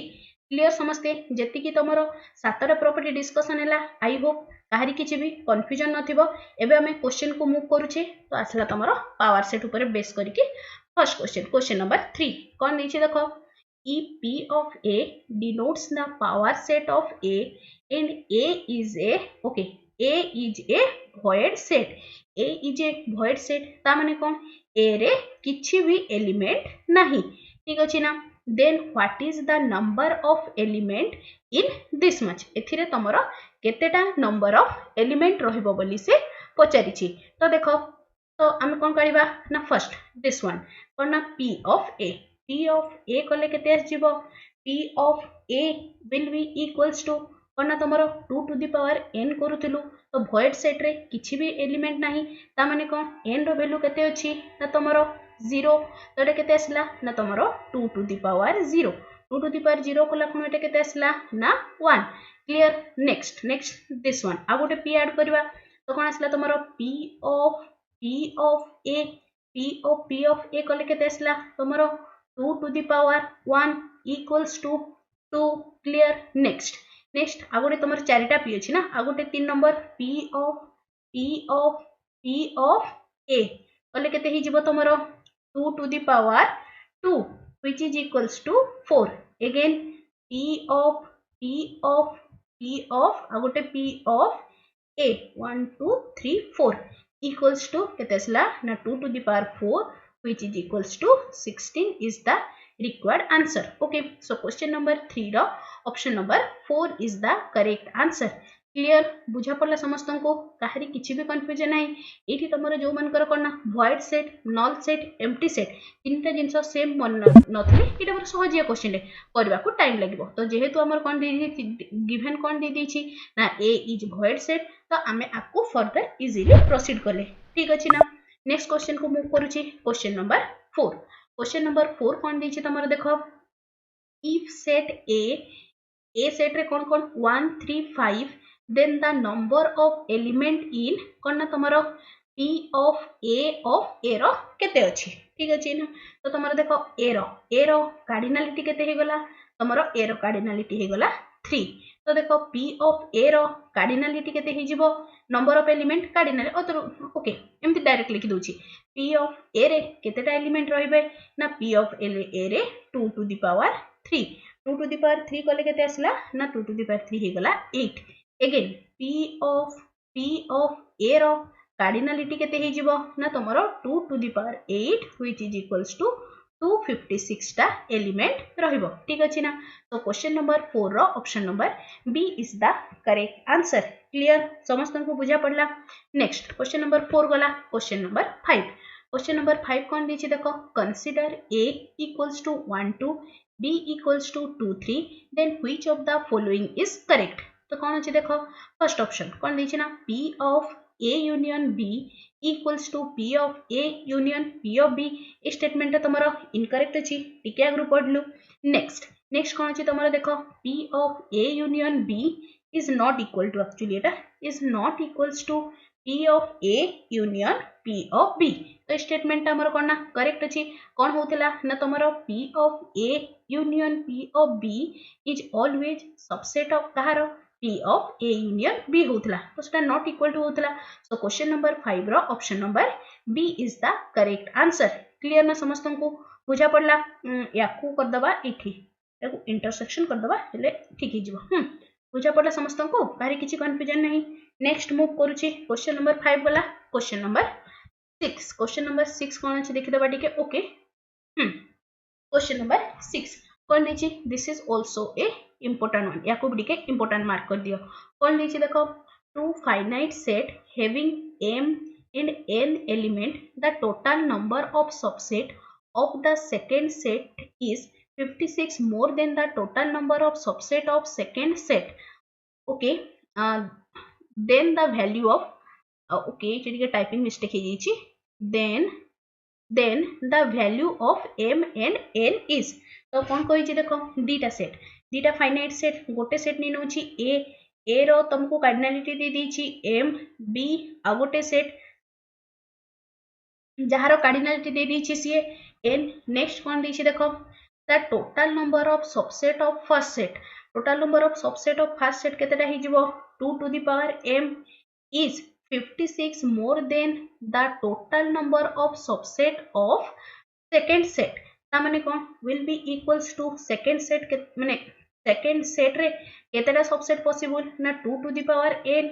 S2: clear समझते जेति की तमरो सातटा प्रॉपर्टी डिस्कशन हैला आई होप काहरी किछि भी कंफ्यूजन नथिबो एबे हमें क्वेश्चन को मूव करूचे तो आसला तमरो पावर सेट ऊपर बेस करके फर्स्ट क्वेश्चन नंबर 3 कोन नीचे देखो if P of A denotes the power set of A and A is a okay A is a void set A is a void set ता माने कोन A रे किछि भी element नहीं ठीक अछि ना then what is the number of element in this much एथिरे तमरो केतेटा नंबर ऑफ एलिमेंट रहिबो बोली से पचारिछि तो देखो तो हम कोन करिबा ना फर्स्ट दिस वन कोन ना P of A कले केते आसीबो P of A will be equals to कोन ना तमरो 2 to the power n करूतिलु तो void set रे किछि भी एलिमेंट नाही ता माने कोन n रो वैल्यू केते अछि ना तमरो 0 तो एटा केते आसला ना तमरो 2 to the power 0 2 to the power 0 Cola कोन एटा केते आसला ना 1 क्लियर नेक्स्ट दिस वन आ गोटे p ऐड करबा तो कोन आसला तमरो P of A कले केते आसला तमरो 2 to the power 1 equals to 2 clear next आ गोटे तमर चारिटा p अछि ना आ गोटे 3 नंबर P of A कले केते हि जिवो तमरो 2 to the power 2 which is equals to 4 again P of आ गोटे P of A 1 2 3 4 equals to केते असला ना 2 to the power 4 which is equals to 16 is the required answer okay so question number 3 रो option number 4 is the correct answer clear बुझा पड़ला समस्त को काहरी किछि भी कंफ्यूजन नाही एठी तमरो जो मानकर करना void set null set empty set तीनटा जिंस सेम मन नथली एटा पर सहजिया क्वेश्चन ले करबा को टाइम लागिबो तो जेहेतु हमर कोन गिवन कोन दे दैछि ना A is void set तो हमें आपको फर्दर इजीली प्रोसीड करले ठीक अछि ना नेक्स्ट क्वेश्चन को मूव करूची क्वेश्चन नंबर 4 कोन दैछि तमरो देखो if set A set रे कोन 1 3 5 then the number of element in कोन ना तमरो P of A रो केते अछि ठीक अछि ना तो तमरो देखो A रो कार्डिनलिटी केते हे गला तमरो A रो कार्डिनलिटी हे गला 3 तो देखो P of A रो कार्डिनलिटी केते हे जिवो number of element cardinal okay एमति डायरेक्ट लिखि दोछि P of A रे केतेटा एलिमेंट रहिबे ना P of A रे 2 to the power 3 2 to the power 3 कले केते आसला ना 2 to the power 3 हे गला 8 अगेन P of A रो कार्डिनलिटी केते हे जिवो ना तमरो 2 to the power 8 which is equals to 256 टा एलिमेंट रहिबो ठीक अछि ना तो क्वेश्चन नंबर 4 रो option number B is the correct answer clear समस्त को बुझा पड़ला नेक्स्ट क्वेश्चन नंबर 4 गला क्वेश्चन नंबर 5 कोन दिछि देखो consider A equals to 1 2 B equals to 2 3 then which of the following is correct तो कौन अछि देखो फर्स्ट ऑप्शन कौन दिछि ना P of A union B equals to P of A union P of B statement तमरो incorrect अछि टिके आगु पढलु नेक्स्ट कौन अछि तमरो देखो P of A union B is not equal to actually Etah is not equals to P of A union P of B तो statement हमर कोना करेक्ट अछि कोन होतला ना तमरो P of A union P of B is always subset of कहारो P of A union B होतला तो सेटा not equal to होतला सो क्वेश्चन नंबर 5 रो option number B is the correct answer clear ना समस्त को बुझा पड़ला याकू कर दबा एठी याकू इंटरसेक्शन कर दबा हेले ठीक ही जिवो बुझा पड़ला समस्त को काहे किछि कंफ्यूजन नहीं नेक्स्ट मूव करूची क्वेश्चन नंबर 5 वाला क्वेश्चन नंबर 6 कोन अछि देखि दबा टिके ओके क्वेश्चन नंबर 6 कोन दिछि this is also a important one याकू टिके इंपोर्टेंट मार्क कर दियो कोन दिछि देखो two finite set having m and n element the total number of subset of the second set is 56 more than the total number of subset of second set okay then the value of okay ये typing mistake हो जाइए then the value of m and n is तो कौन कही देख दीटा set दीटा finite set गोटे set नहीं नौची ए रो तुमको कार्डिनालिटी दे देछि m b आ गोटे सेट जार कार्डिनालिटी दे देछि सी n नेक्स्ट कौन देछि देखो the total number of subset of first set total number of subset of first set केतेटा हि जिवो 2 to the power m is 56 more than the total number of subset of second set ता माने कौन will be equals to second set माने second set रे केतेटा subset possible ना 2 to the power n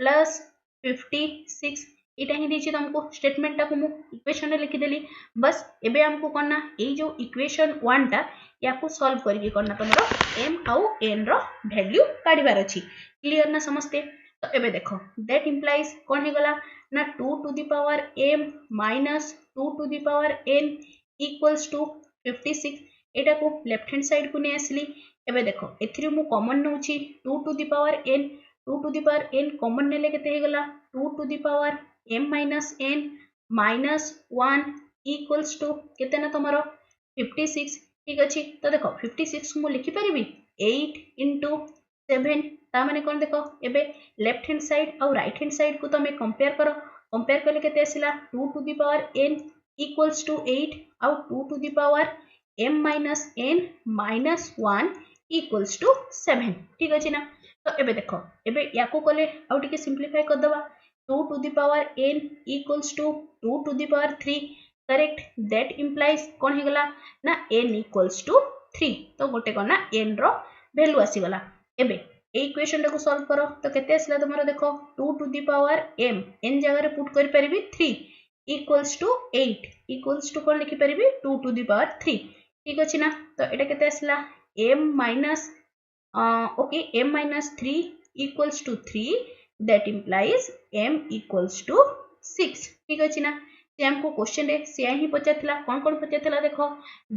S2: plus 56 इटा ही देछि तुमको स्टेटमेंट टा को मु इक्वेशन रे लिखि देली बस एबे हमको करना एई जो इक्वेशन 1 टा या को सॉल्व करके करना तमरो m आउ n रो वैल्यू काढिबार अछि क्लियर ना समझते तो एबे देखो दैट इंप्लाइज कौन गला ना 2 to the power m minus 2 to the power n equals to 56 एटा को लेफ्ट हैंड साइड को ने आसली एबे देखो एथिरे मु कॉमन नउची 2 to the power n 2 to the power n common नेले केते गला 2 to the power m minus n minus 1 equals to केते ना तमरो 56 ठीक अछि तो देखो 56 मु लिखि परिबी 8 into 7 ता माने कोन देखो एबे लेफ्ट हैंड साइड और राइट हैंड साइड को तमे कंपेयर करो कंपेयर करले केते आसिला 2 to the power n equals to 8 और 2 to the power m minus n minus 1 equals to 7 ठीक अछि ना तो एबे देखो एबे याको कोले आउ टिके सिंपलीफाई कर दबा 2 to the power n equals to 2 to the power 3 correct that implies कोन हेगला ना n इक्वल्स टू 3 तो गोटे कोना n रो वैल्यू आसीगला एबे इक्वेशन को सॉल्व करो तो केते आसला तुमरो देखो 2 to the power m n जगह रे पुट कर परिबी 3 इक्वल्स टू 8 इक्वल्स टू कोन लिखि परिबी 2 टू द पावर 3 ठीक अछि ना तो एटा केते आसला m minus okay m minus 3 equals to 3 that implies m equals to 6 ठीक अछि ना से हमको क्वेश्चन रे से ही पचाथिला कोन पचाथिला देखो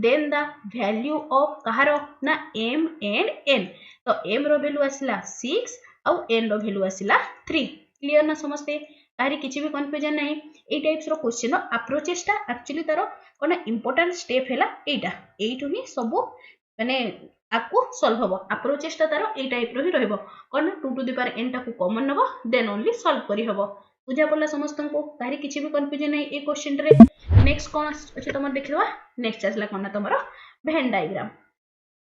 S2: देन द वैल्यू ऑफ कहारो ना m एंड n तो m रो वैल्यू आसिला 6 और n रो वैल्यू आसिला 3 क्लियर ना समझते तारी किछि भी कंफ्यूजन नहीं ए टाइप्स रो क्वेश्चन रो अप्रोचेस ता एक्चुअली तारो कोन इंपोर्टेंट स्टेप हैला एटा एइटु ही सब माने आपको सॉल्व होबो अप्रोचेस ता तारो ए टाइप रो ही रहबो कोन 2 टू द पावर n ता को कॉमन नबो देन ओनली सॉल्व करी होबो बुझा पड़ला समस्त को तारी किछि भी कंफ्यूजन नहीं ए क्वेश्चन रे नेक्स्ट कोन अछि तमर देखिबा नेक्स्ट आसला कोन तमरो वेन डायग्राम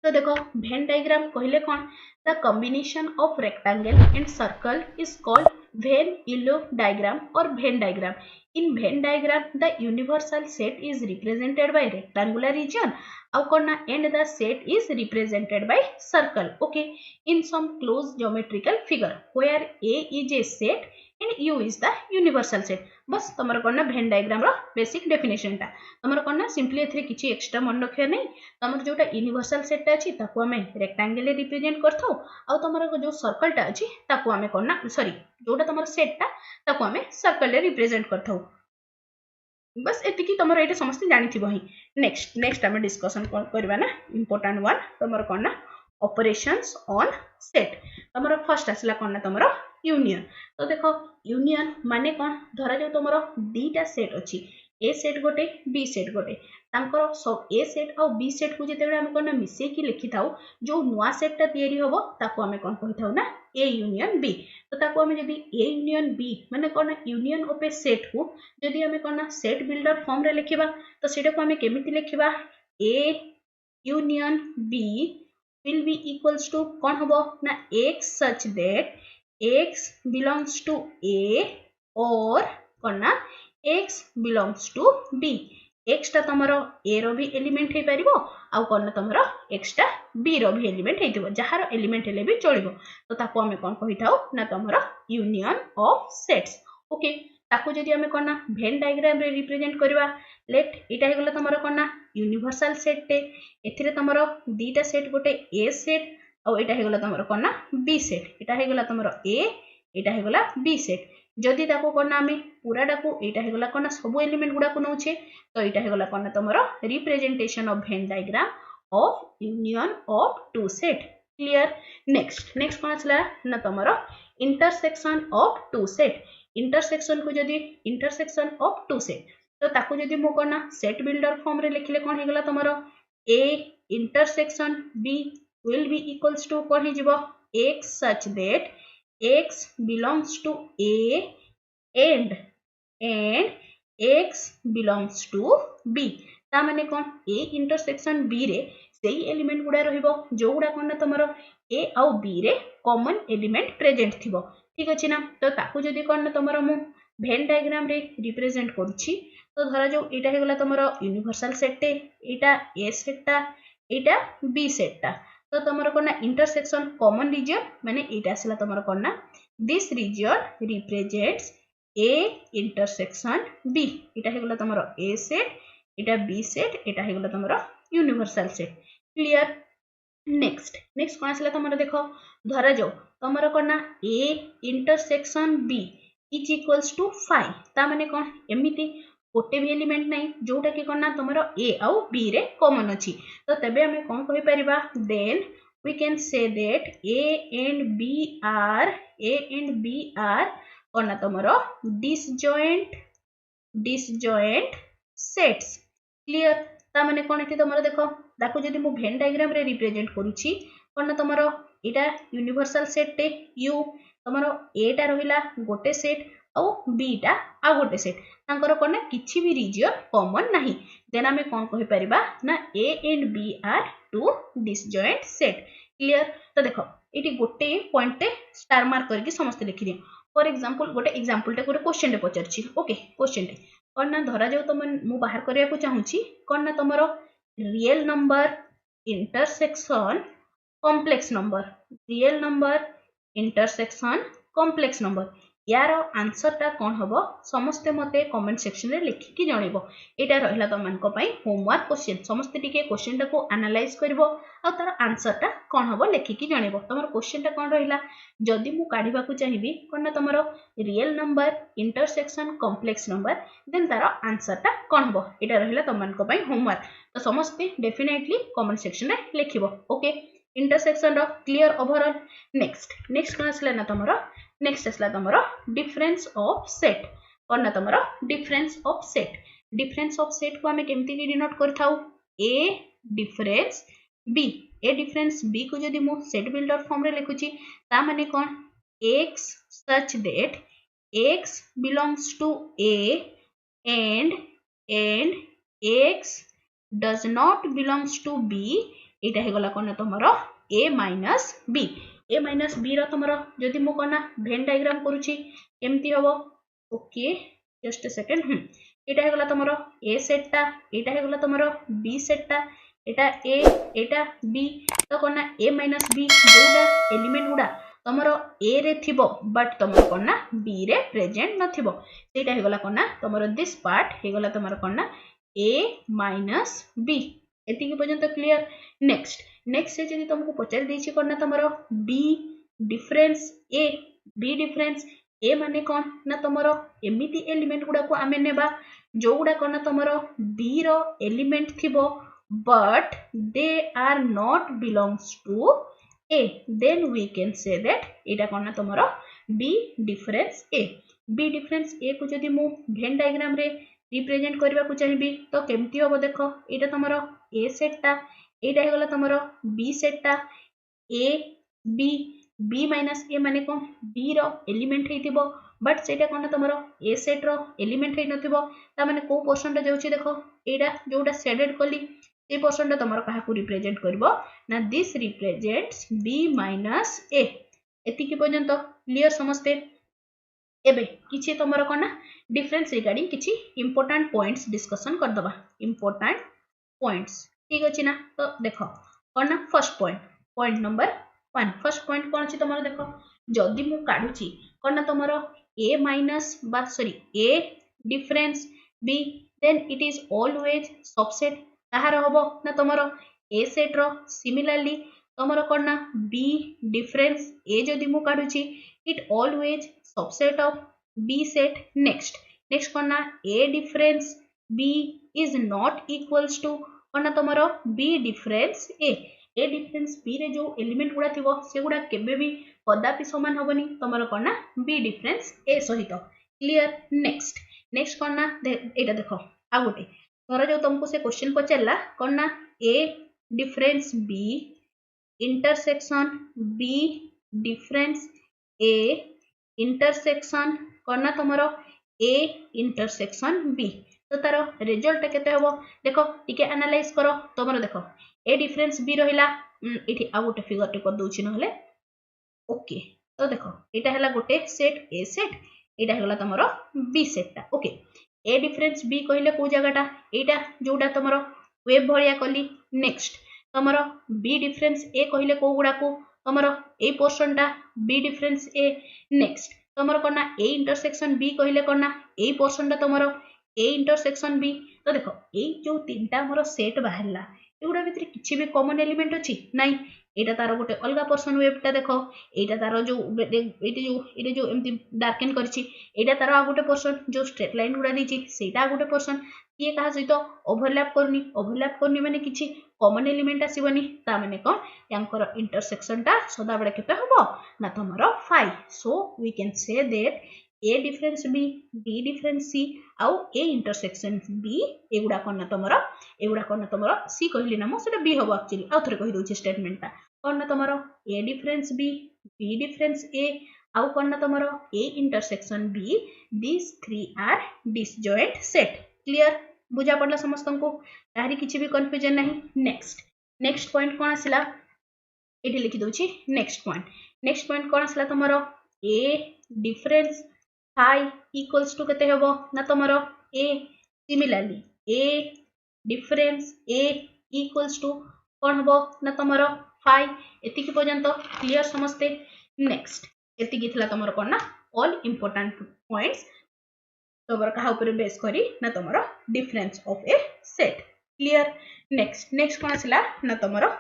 S2: तो देखो वेन डायग्राम कहले कौन the combination of rectangle and circle is called when इलो डायग्राम और Venn diagram in Venn diagram the universal set is represented by rectangular reason and the set is represented by circle okay in some closed geometrical figure where a is a set and u is the universal set बस तमर कोन Venn diagram रो basic definition ता तमर कोन simply एथरे किछि extra मन रखिया नै तमर जोटा यूनिवर्सल सेट ता अछि ताको हमें रेक्टेंगल रिप्रेजेंट करथौ आ तमर जो सर्कल ता अछि ताको हमें कोन सॉरी जोटा तमर सेट ता ताको हमें सर्कल रे रिप्रेजेंट करथौ बस एतिकी तमर एटा समस्त जानि थिबो ही नेक्स्ट हमें डिस्कशन करबा ना इंपोर्टेंट वन तमर कोन ऑपरेशंस ऑन सेट तमर फर्स्ट आसला कोन तमर यूनियन तो देखो यूनियन माने कोन धरा जो तमर दीटा सेट अछि ए सेट गोटे बी सेट गोटे तांकर सब ए सेट और बी सेट को जेते हम कोन मिसे की लिखि थाउ जो नुवा सेट ता तयारी होबो ताको हमें कोन कहि थाउ ना ए यूनियन बी तो ताको हमें जदी ए यूनियन बी माने कोन यूनियन ऑफ ए सेट को जदी हमें कोन सेट बिल्डर फॉर्म रे लिखिबा तो सेटा को हमें केमिति लिखिबा A union B will be equals to कौन होबो ना x such that x belongs to a or कौन ना x belongs to b x टा तमरो a रो भी एलिमेंट हे परिबो आ कौन ना तमरो x टा b रो भी एलिमेंट हेतिबो जहार एलिमेंट हेले भी चलिबो तो ताको हमें कौन कहि थाउ ना तमरो यूनियन ऑफ सेट्स ओके ताको जदी हमें कोन ना वेन डायग्राम रे रिप्रेजेंट करबा लेट एटा हे गला तमरो कोन ना यूनिवर्सल सेट टे एथिरे तमरो दीटा सेट गोटे ए सेट और एटा हे गला तमरो कोन ना बी सेट एटा हे गला तमरो ए एटा हे गला बी सेट जदी ताको कोन ना हमें पूरा डाको एटा हे गला कोन ना सब एलिमेंट गुडा को नउछे तो एटा हे गला कोन ना तमरो representation of Venn diagram of union of two set clear next कोन आछला ना तमरो intersection of two set intersection को जदि इंटरसेक्शन ऑफ टू सेट तो ताकू जदि मो करना सेट बिल्डर फॉर्म रे लिखले कोन हेगला तमरो A intersection B will be equals to कोन हे जिवो x such that x belongs to a and x belongs to b ता माने कोन a इंटरसेक्शन b रे सेही एलिमेंट गुडा रहिबो जो गुडा कोन तमरो a आउ b रे कॉमन एलिमेंट प्रेजेंट थिबो ठीक अछि ना तो ताकू जदि कोन तमरो मु वेन डायग्राम रे रिप्रेजेंट करूछि तो धरा जो एटा हे गला तमरो यूनिवर्सल सेट टे एटा a सेट ता एटा b सेट ता तो तमरो कोन इंटरसेक्शन कॉमन रीजन माने एटा आसला तमरो कोन this region represents a intersection b एटा हे गला तमरो a सेट एटा b सेट एटा हे गला तमरो यूनिवर्सल सेट क्लियर नेक्स्ट कोन आसला तमरो देखो धरा जो तमरो कोन a intersection b is equals to 5 ता माने कोन एमिति गोटे भी एलिमेंट नहीं जोटा कि कोन तमरो a आउ b रे कॉमन अछि तो तबे हमें कोन कहि परिबा then we can say that a and b are कोन तमरो disjoint sets क्लियर ता माने कोन एठी तमरो देखो ताकू जदि मु वेन डायग्राम रे रिप्रेजेंट करूची कोन तमरो एटा यूनिवर्सल सेट टे u तमरो a टा रहिला गोटे सेट और b टा आ गोटे सेट तांकर कोन किछि भी रीजन कॉमन नाही देन हमें कोन कहि परिबा ना a and b are two disjoint set clear तो देखो एटी गोटे पॉइंट टे स्टार मार्क करके समस्त लिखि दियो फॉर एग्जांपल गोटे एग्जांपल टे गोटे क्वेश्चन टे पचरछि ओके क्वेश्चन टे कोन ना धरा जाऊ तुम मु बाहर करिया को चाहूची कोन ना तमरो real number intersection complex number real number intersection complex number यार आंसर टा कोन हबो समस्ते मते कमेंट सेक्शन रे लिखि कि जणिबो एटा रहिला त मानको पई होमवर्क क्वेश्चन समस्ते टिके क्वेश्चन टा को एनालाइज करबो आ तार आंसर टा कोन हबो लिखि कि जणिबो तमर क्वेश्चन टा कोन रहिला जदि मु काढिबा को चाहिबी कोन ना तमरो real number intersection complex number then तार आंसर टा कोन हबो एटा रहिला त मानको पई होमवर्क तो समस्ते डेफिनेटली कमेंट सेक्शन रे लिखिबो ओके इंटरसेक्शन रो क्लियर ओवरऑल नेक्स्ट कोन आसला ना तमरो नेक्स्ट आसला तमरो डिफरेंस ऑफ सेट कोन ना तमरो डिफरेंस ऑफ सेट को हमें केमती डिनोट करथाउ a डिफरेंस b को जदि मु सेट बिल्डर फॉर्म रे लिखुची ता माने कोन x such that x belongs to a and x does not belongs to b एटा हे गला कोन तमरो a minus b रो तमरो जदि मु कोना वेन डायग्राम करूची केमती हबो ओके जस्ट अ सेकंड एटा हे गला तमरो a सेट ता एटा हे गला तमरो b सेट ता एटा a एटा b तो कोना a minus b जोडा एलिमेंट गुडा तमरो a रे थिबो बट तमरो कोना b रे प्रेजेंट नथिबो सेटा हे गला कोना तमरो दिस पार्ट हे गला तमरो कोना a minus b एतिके पर्यंत क्लियर नेक्स्ट से जदि तुमको पचार देछि कोन ना तमरो b डिफरेंस a माने कोन ना तमरो एमिति एलिमेंट गुडा को आमे नेबा जो गुडा कोन ना तमरो b रो एलिमेंट थिबो but they are not belongs to a then we can say that एटा कोन ना तमरो b डिफरेंस a को जदि मु वेन डायग्राम रे रिप्रेजेंट करबा को चाहिबी तो केमती होबो देखो एटा तमरो a सेट ता एटा हे गला तमरो b सेट ता a b minus a माने कोन b रो एलिमेंट हेतिबो बट सेटा कोन तमरो a सेट रो एलिमेंट हे नथिबो ता माने को पोर्शन ता जाउची देखो एटा जोटा शेडेड कली ए पोर्शन ता तमरो काहा को रिप्रेजेंट करबो ना this represents b minus a एतिकी पर्यंत क्लियर समझते एबे किछि तमरो कोन डिफरेंस रिगार्डिंग किछि इंपोर्टेंट पॉइंट्स डिस्कशन कर दबा इंपोर्टेंट पॉइंट्स ठीक अछि ना तो देखो कोन first point number 1 first point कोन अछि तमरो देखो जदि मु काढुची कोन तमरो a minus बा sorry a difference b then it is always subset ताहार होबो ना तमरो a सेट रो सिमिलरली तमरो कोन b डिफरेंस a जदि मु काढुची it always subset of b set next कोन a difference b is not equals to कोन तमरो b difference a difference b रे जो एलिमेंट गुडा थिबो से गुडा केबे भी कदापि समान होबनी तमरो कोन b डिफरेंस a सहित क्लियर नेक्स्ट नेक्स्ट कौन ना एटा देखो आ गोटे धर जो तुमको से क्वेश्चन पचारला कौन ना A difference B intersection B difference A intersection कौन ना तुमरो ए इंटरसेक्शन बी तो तार रिजल्ट केते हबो देखो टिके एनालाइज करो तुमरो देखो ए डिफरेंस बी रहिला इठी आ गोटे फिगर टे कर दोछि नहले ओके तो देखो एटा हला गोटे सेट ए सेट एटा हला तमरो बी सेटटा ओके ए डिफरेंस बी कहले को जगहटा एटा जोटा तमरो वेब भलिया कली नेक्स्ट तमरो बी डिफरेंस ए कहले को गुडा को तमरो ए पोर्शनटा बी डिफरेंस ए नेक्स्ट तमरो कोना ए इंटरसेक्शन बी कहले कोना ए पोर्शनटा तमरो ए इंटरसेक्शन बी तो देखो ए जो तीनटा हमरो सेट बाहरला एगुडा भितर किछि भी कॉमन एलिमेंट अछि नाही एटा तार गोटे अलगा पर्सन वेबटा देखो एटा तार जो एटा जो एमती डार्केन करछि एटा तार आ गोटे पर्सन जो स्ट्रेट लाइन गुडा दिछि सेटा आ गोटे पर्सन ये कहा सहित ओवरलैप करनी माने किछि कॉमन एलिमेंट आसीबनी ता माने कोन यांकर इंटरसेक्शनटा सदा बडे केते हबो ना तमरो 5 so we can say that A difference B B difference C आउ ए इंटरसेक्शन बी एगुडा कोन ना तमरो सी कहली ना मो सेटा बी हबो एक्चुअली आ थरे कहि दोछि स्टेटमेंटटा कोन ना तमरो A difference B B difference A आउ कोन ना तमरो A intersection B this three are disjoint set clear बुझा पड़ला समस्त को तारी किछि भी कंफ्यूजन नहीं नेक्स्ट पॉइंट कोन आसिला एठी लिखि दोछि नेक्स्ट पॉइंट कोन आसिला तमरो A difference phi equals to केते हबो ना तमरो A similarly A difference A equals to कोन हबो ना तमरो फाई एति कि पर्यंत क्लियर समस्ते नेक्स्ट एति कि थला तमरो कोन ना ऑल इंपोर्टेंट पॉइंट्स तमरो कहा ऊपर बेस करी ना तमरो difference of A set clear next कोन आसिला ना तमरो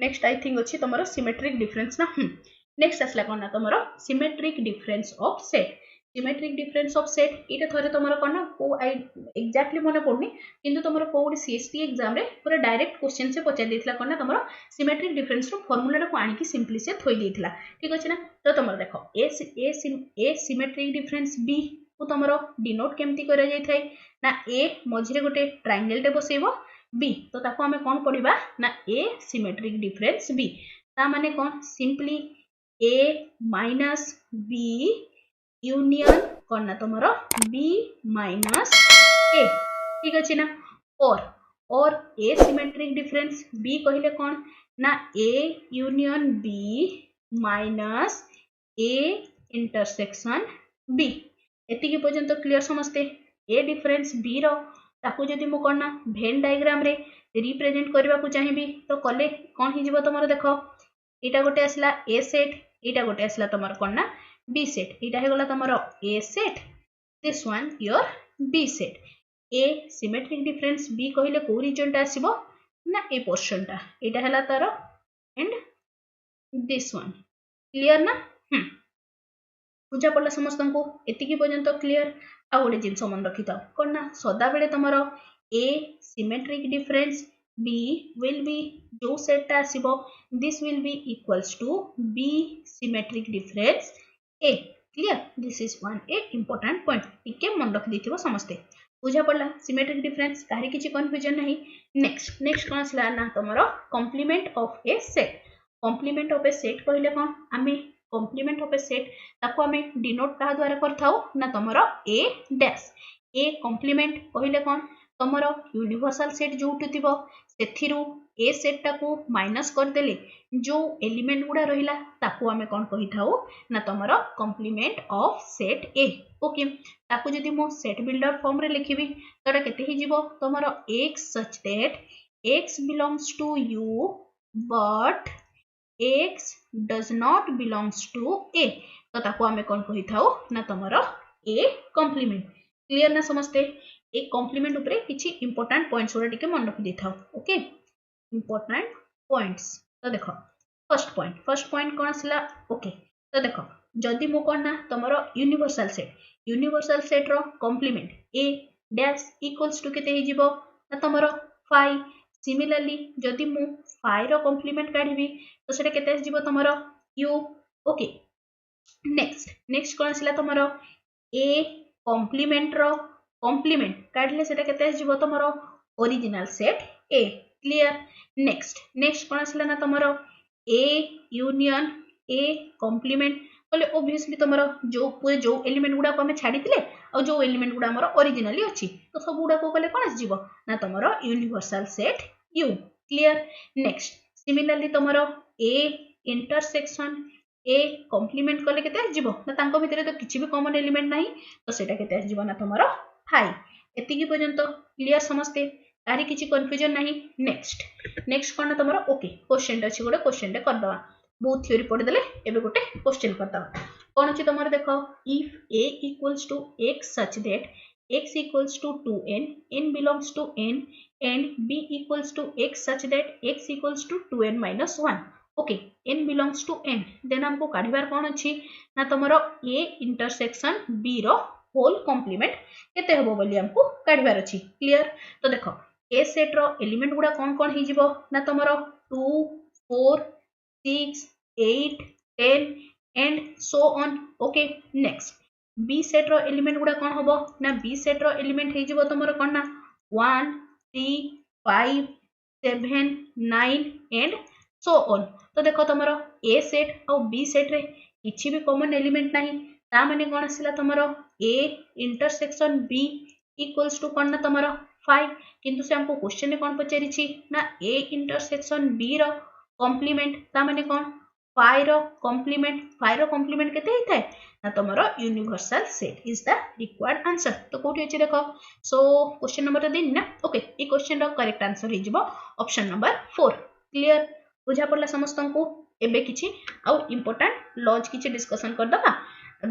S2: नेक्स्ट आई थिंक अछि तमरो सिमेट्रिक डिफरेंस ना नेक्स्ट आसला कोन ना तमरो symmetric difference of set symmetric difference of set एटा थरे तमरो कोन ना को आई एग्जैक्टली मने पड़नी किंतु तमरो कोडी सीएसटी एग्जाम रे पूरा डायरेक्ट क्वेश्चन से पचा देथिला कोन ना तमरो सिमेट्रिक डिफरेंस रो फार्मूला को आनी की सिंपली से थोई देथिला ठीक अछि ना तो तमरो देखो ए सिमेट्रिक डिफरेंस बी को तमरो डिनोट केमती करा जाय थाई ना ए मझिरे गोटे ट्रायंगल टे बसेबो बी तो ताको हमें कोन पढिबा ना ए सिमेट्रिक डिफरेंस बी ता माने कोन सिंपली ए माइनस बी यूनियन कोन ना तमरो बी माइनस ए ठीक अछि ना और ए सिमेट्रिक डिफरेंस बी कहले कोन ना A union B minus A intersection B एति कि पर्यंत क्लियर समस्ते ए डिफरेंस बी रो ताको जदि मो कोन ना वेन डायग्राम रे रिप्रेजेंट करबा को चाहिबी तो कले कोन हि जिवो तमरो देखो एटा गोटे आसला ए सेट एटा गोटे आसला तमरो कोन ना बी सेट एटा हे गला तमरो A set this one your B set A symmetric difference B कहले को रीजन टा आसीबो ना ए पोर्शन टा एटा हला तारो एंड दिस वन क्लियर ना बुझा पड़ला समस्त को एतिकी पर्यंत क्लियर आ गोटे जिनस मन रखी था कौन ना सदा बेले तमरो A symmetric difference B will be जो सेट आसीबो this will be equals to B symmetric difference A clear this is one a important point टिके मन रखि देथिबो समस्ते बुझा पड़ला सिमेट्रिक डिफरेंस काहे किछि कंफ्यूजन नहीं नेक्स्ट कोन आसला ना तमरो कॉम्प्लीमेंट ऑफ ए सेट कहले कोन आमे कॉम्प्लीमेंट ऑफ ए सेट ताको हमें डिनोट कहा द्वारा करथाउ ना तमरो ए डैश ए कॉम्प्लीमेंट कहले कोन तमरो यूनिवर्सल सेट जोटु थिबो सेथिरु ए सेट टाको माइनस कर देले जो एलिमेंट गुडा रहिला ताको हमें कोन कहि थाउ ना तमरो complement of set A okay ताको जदि मो सेट बिल्डर फॉर्म रे लिखिबी तोरा केते हि जिवो तमरो x such that x belongs to U but x does not belongs to a तो ताको हमें कौन कहि थाउ ना तमरो a कॉम्प्लीमेंट क्लियर ना समझते ए कॉम्प्लीमेंट ऊपर किछि इंपोर्टेंट पॉइंट्स ओरा टिके मन रखि देथाउ ओके इंपोर्टेंट पॉइंट्स तो देखो फर्स्ट पॉइंट कोन आसला ओके तो देखो जदि मो कोन ना तमरो यूनिवर्सल सेट रो complement a dash equals to केते हि जिवो ना तमरो 5 सिमिलरली जदि मु 5 रो कॉम्प्लीमेंट काढिबी तो सेटा केते जिवो तमरो u ओके नेक्स्ट कोन आसला तमरो a कॉम्प्लीमेंट रो कॉम्प्लीमेंट काढले सेटा केते आसीबो तमरो original set A clear next कोन आसला ना तमरो ए यूनियन ए कॉम्प्लीमेंट बोले ओब्वियसली तमरो जो एलिमेंट गुडा को हमें छाड़ीतिले और जो एलिमेंट गुडा हमर ओरिजिनली अछि तो सब गुडा को कले कोन आसीबो ना तमरो universal set U clear next similarly तमरो ए इंटरसेक्शन ए कॉम्प्लीमेंट कले केते आसीबो ना तांको भितरे तो किछि भी कॉमन एलिमेंट नाही तो सेटा केते आसीबो ना तमरो 5 एतिकी पर्यंत क्लियर समस्ते तारी किछि कंफ्यूजन नाही नेक्स्ट कोन तमरो ओके क्वेश्चन अछि गोटे क्वेश्चन टे कर दवा बहुत थ्योरी पढ़ देले एबे गोटे क्वेश्चन कर दवा कोन अछि तमरो देखो if a equals to x such that x equals to 2n n belongs to n and b equals to x such that x equals to 2n minus 1 okay n belongs to n then हमको काढिबार कोन अछि ना तमरो a intersection b रो whole complement केते हबो बोली हमको काढिबार अछि क्लियर तो देखो ए सेट रो एलिमेंट गुडा कोन हि जिवो ना तमरो 2 4 6 8 10 and so on okay next B set रो एलिमेंट गुडा कोन हबो ना बी सेट रो एलिमेंट हि जिवो तमरो कोन ना 1 3 5 7 9 एंड सो ऑन तो देखो तमरो ए सेट और बी सेट रे किछि भी कॉमन एलिमेंट नाही ता माने कोन आसिला तमरो A intersection B equals to कोन ना तमरो 5 किंतु से हमको क्वेश्चन में कोन पचारि छी ना ए इंटरसेक्शन बी रो कॉम्प्लीमेंट ता माने कोन 5 रो कॉम्प्लीमेंट केते हिताय ना तमरो universal set is the required answer तो कोठी अछि देखो सो क्वेश्चन नंबर तो दिन ना ओके ई क्वेश्चन रो करेक्ट आंसर हि जिवो ऑप्शन नंबर 4 क्लियर बुझा पड़ला समस्त को एबे किछि आउ इंपोर्टेंट लॉज किछि डिस्कशन कर दबा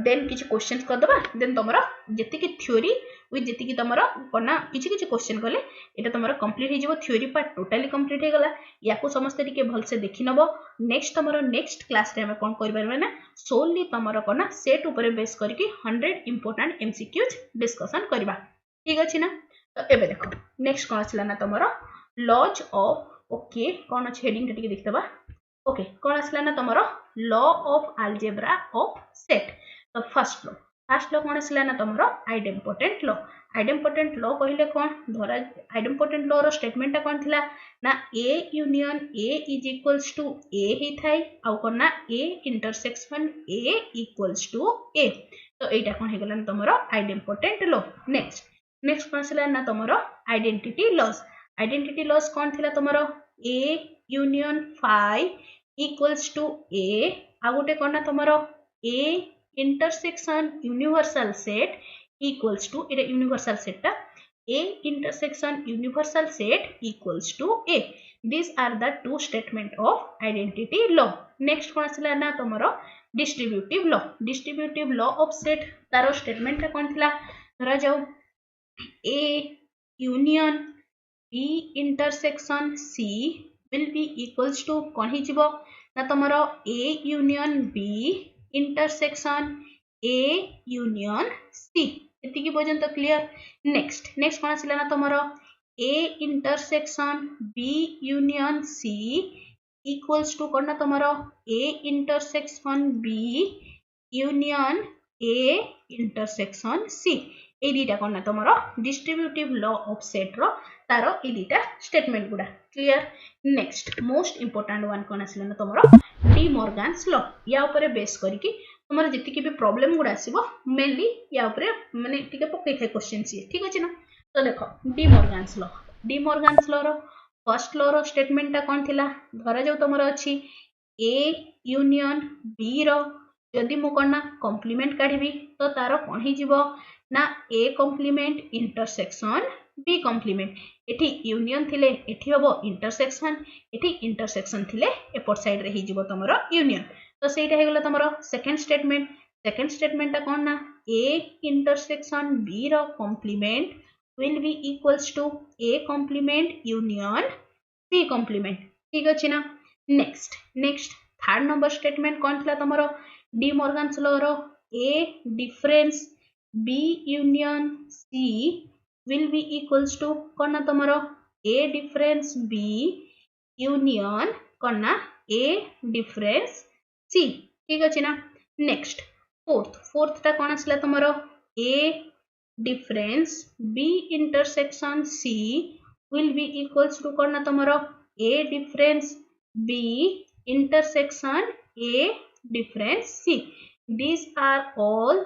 S2: देन किछि क्वेश्चंस कर दबा देन तमरा जति की थ्योरी विथ जति की तमरा कोना किछि किछि क्वेश्चन कले एटा तमरा कंप्लीट हि जिवो थ्योरी पार्ट टोटली कंप्लीट हे गला याको समस्त टिके भल से देखि नबो नेक्स्ट तमरा नेक्स्ट क्लास रे हम कोन करबा ना सोली तमरा कोना सेट ऊपर बेस करके 100 इंपोर्टेंट एमसीक्यूज डिस्कशन करबा ठीक अछि ना तो एबे देखो नेक्स्ट कोन आछला ना तमरा लॉज ऑफ ओके कोन अछि हेडिंग टिके देखतबा ओके कोन आसला ना तमरो law of algebra of set तो फर्स्ट लॉ कोन आसला ना तमरो आइडेम्पोटेंट लॉ कहले कोन धरा आइडेम्पोटेंट लॉ रो स्टेटमेंट ता कोन थिला ना A union A is equals to A ही थाई आ कोन ना A intersection A equals to A तो एटा कोन हे गलन तमरो आइडेम्पोटेंट लॉ नेक्स्ट कोन आसला ना तमरो आइडेंटिटी लॉस कोन थिला तमरो A union 5 equals to A आ गोटे कोन तमरो A intersection universal set equals to A universal set टा A intersection universal set equals to A this are the two statement of identity law next कोन आसला ना तमरो डिस्ट्रीब्यूटिव लॉ ऑफ सेट तारो स्टेटमेंट टा कोन थिला धरा जाऊ A union B intersection C will be equals to कोन हि जिवो ना तमरो a union b intersection a union c एति की पर्यंत क्लियर नेक्स्ट कोन आसिला ना तमरो a intersection b union c equals to कोन ना तमरो a intersection b union a intersection c ए दीटा कोन ना तमरो डिस्ट्रीब्यूटिव लॉ ऑफ सेट रो तारो ए दीटा स्टेटमेंट गुडा clear next most important one कोन आसिला ना तमरो डी मॉर्गन्स लॉ या ऊपर बेस करके तमरो जति की भी प्रॉब्लम गुडा आसीबो मेनली या ऊपर माने टिके पकै थे क्वेश्चन सी ठीक अछि ना तो देखो D Morgan's law row first law रो स्टेटमेंट ता कोन थिला धरा जाऊ तमरो अछि ए यूनियन बी रो यदि मु कोन कॉम्प्लीमेंट काढिबी तो तारो कोन हि जिवो ना A complement intersection B complement एठी यूनियन थिले एठी हबो इंटरसेक्शन थिले एपट साइड रे हि जिवो तमरो यूनियन तो सेटा हे गला तमरो सेकंड स्टेटमेंट ता कोन ना ए इंटरसेक्शन बी रो complement will be equals to A complement union B complement ठीक अछि ना नेक्स्ट थर्ड नंबर स्टेटमेंट कोन थिला तमरो डी मॉर्गन्स लॉ रो A difference B union C will be equals to कोन ना तमरो A difference B union कोन ना A difference C ठीक अछि ना नेक्स्ट फोर्थ ता कोन आसला तमरो A difference B intersection C will be equals to कौन ना तुम्हारा A difference B intersection A difference C. These are all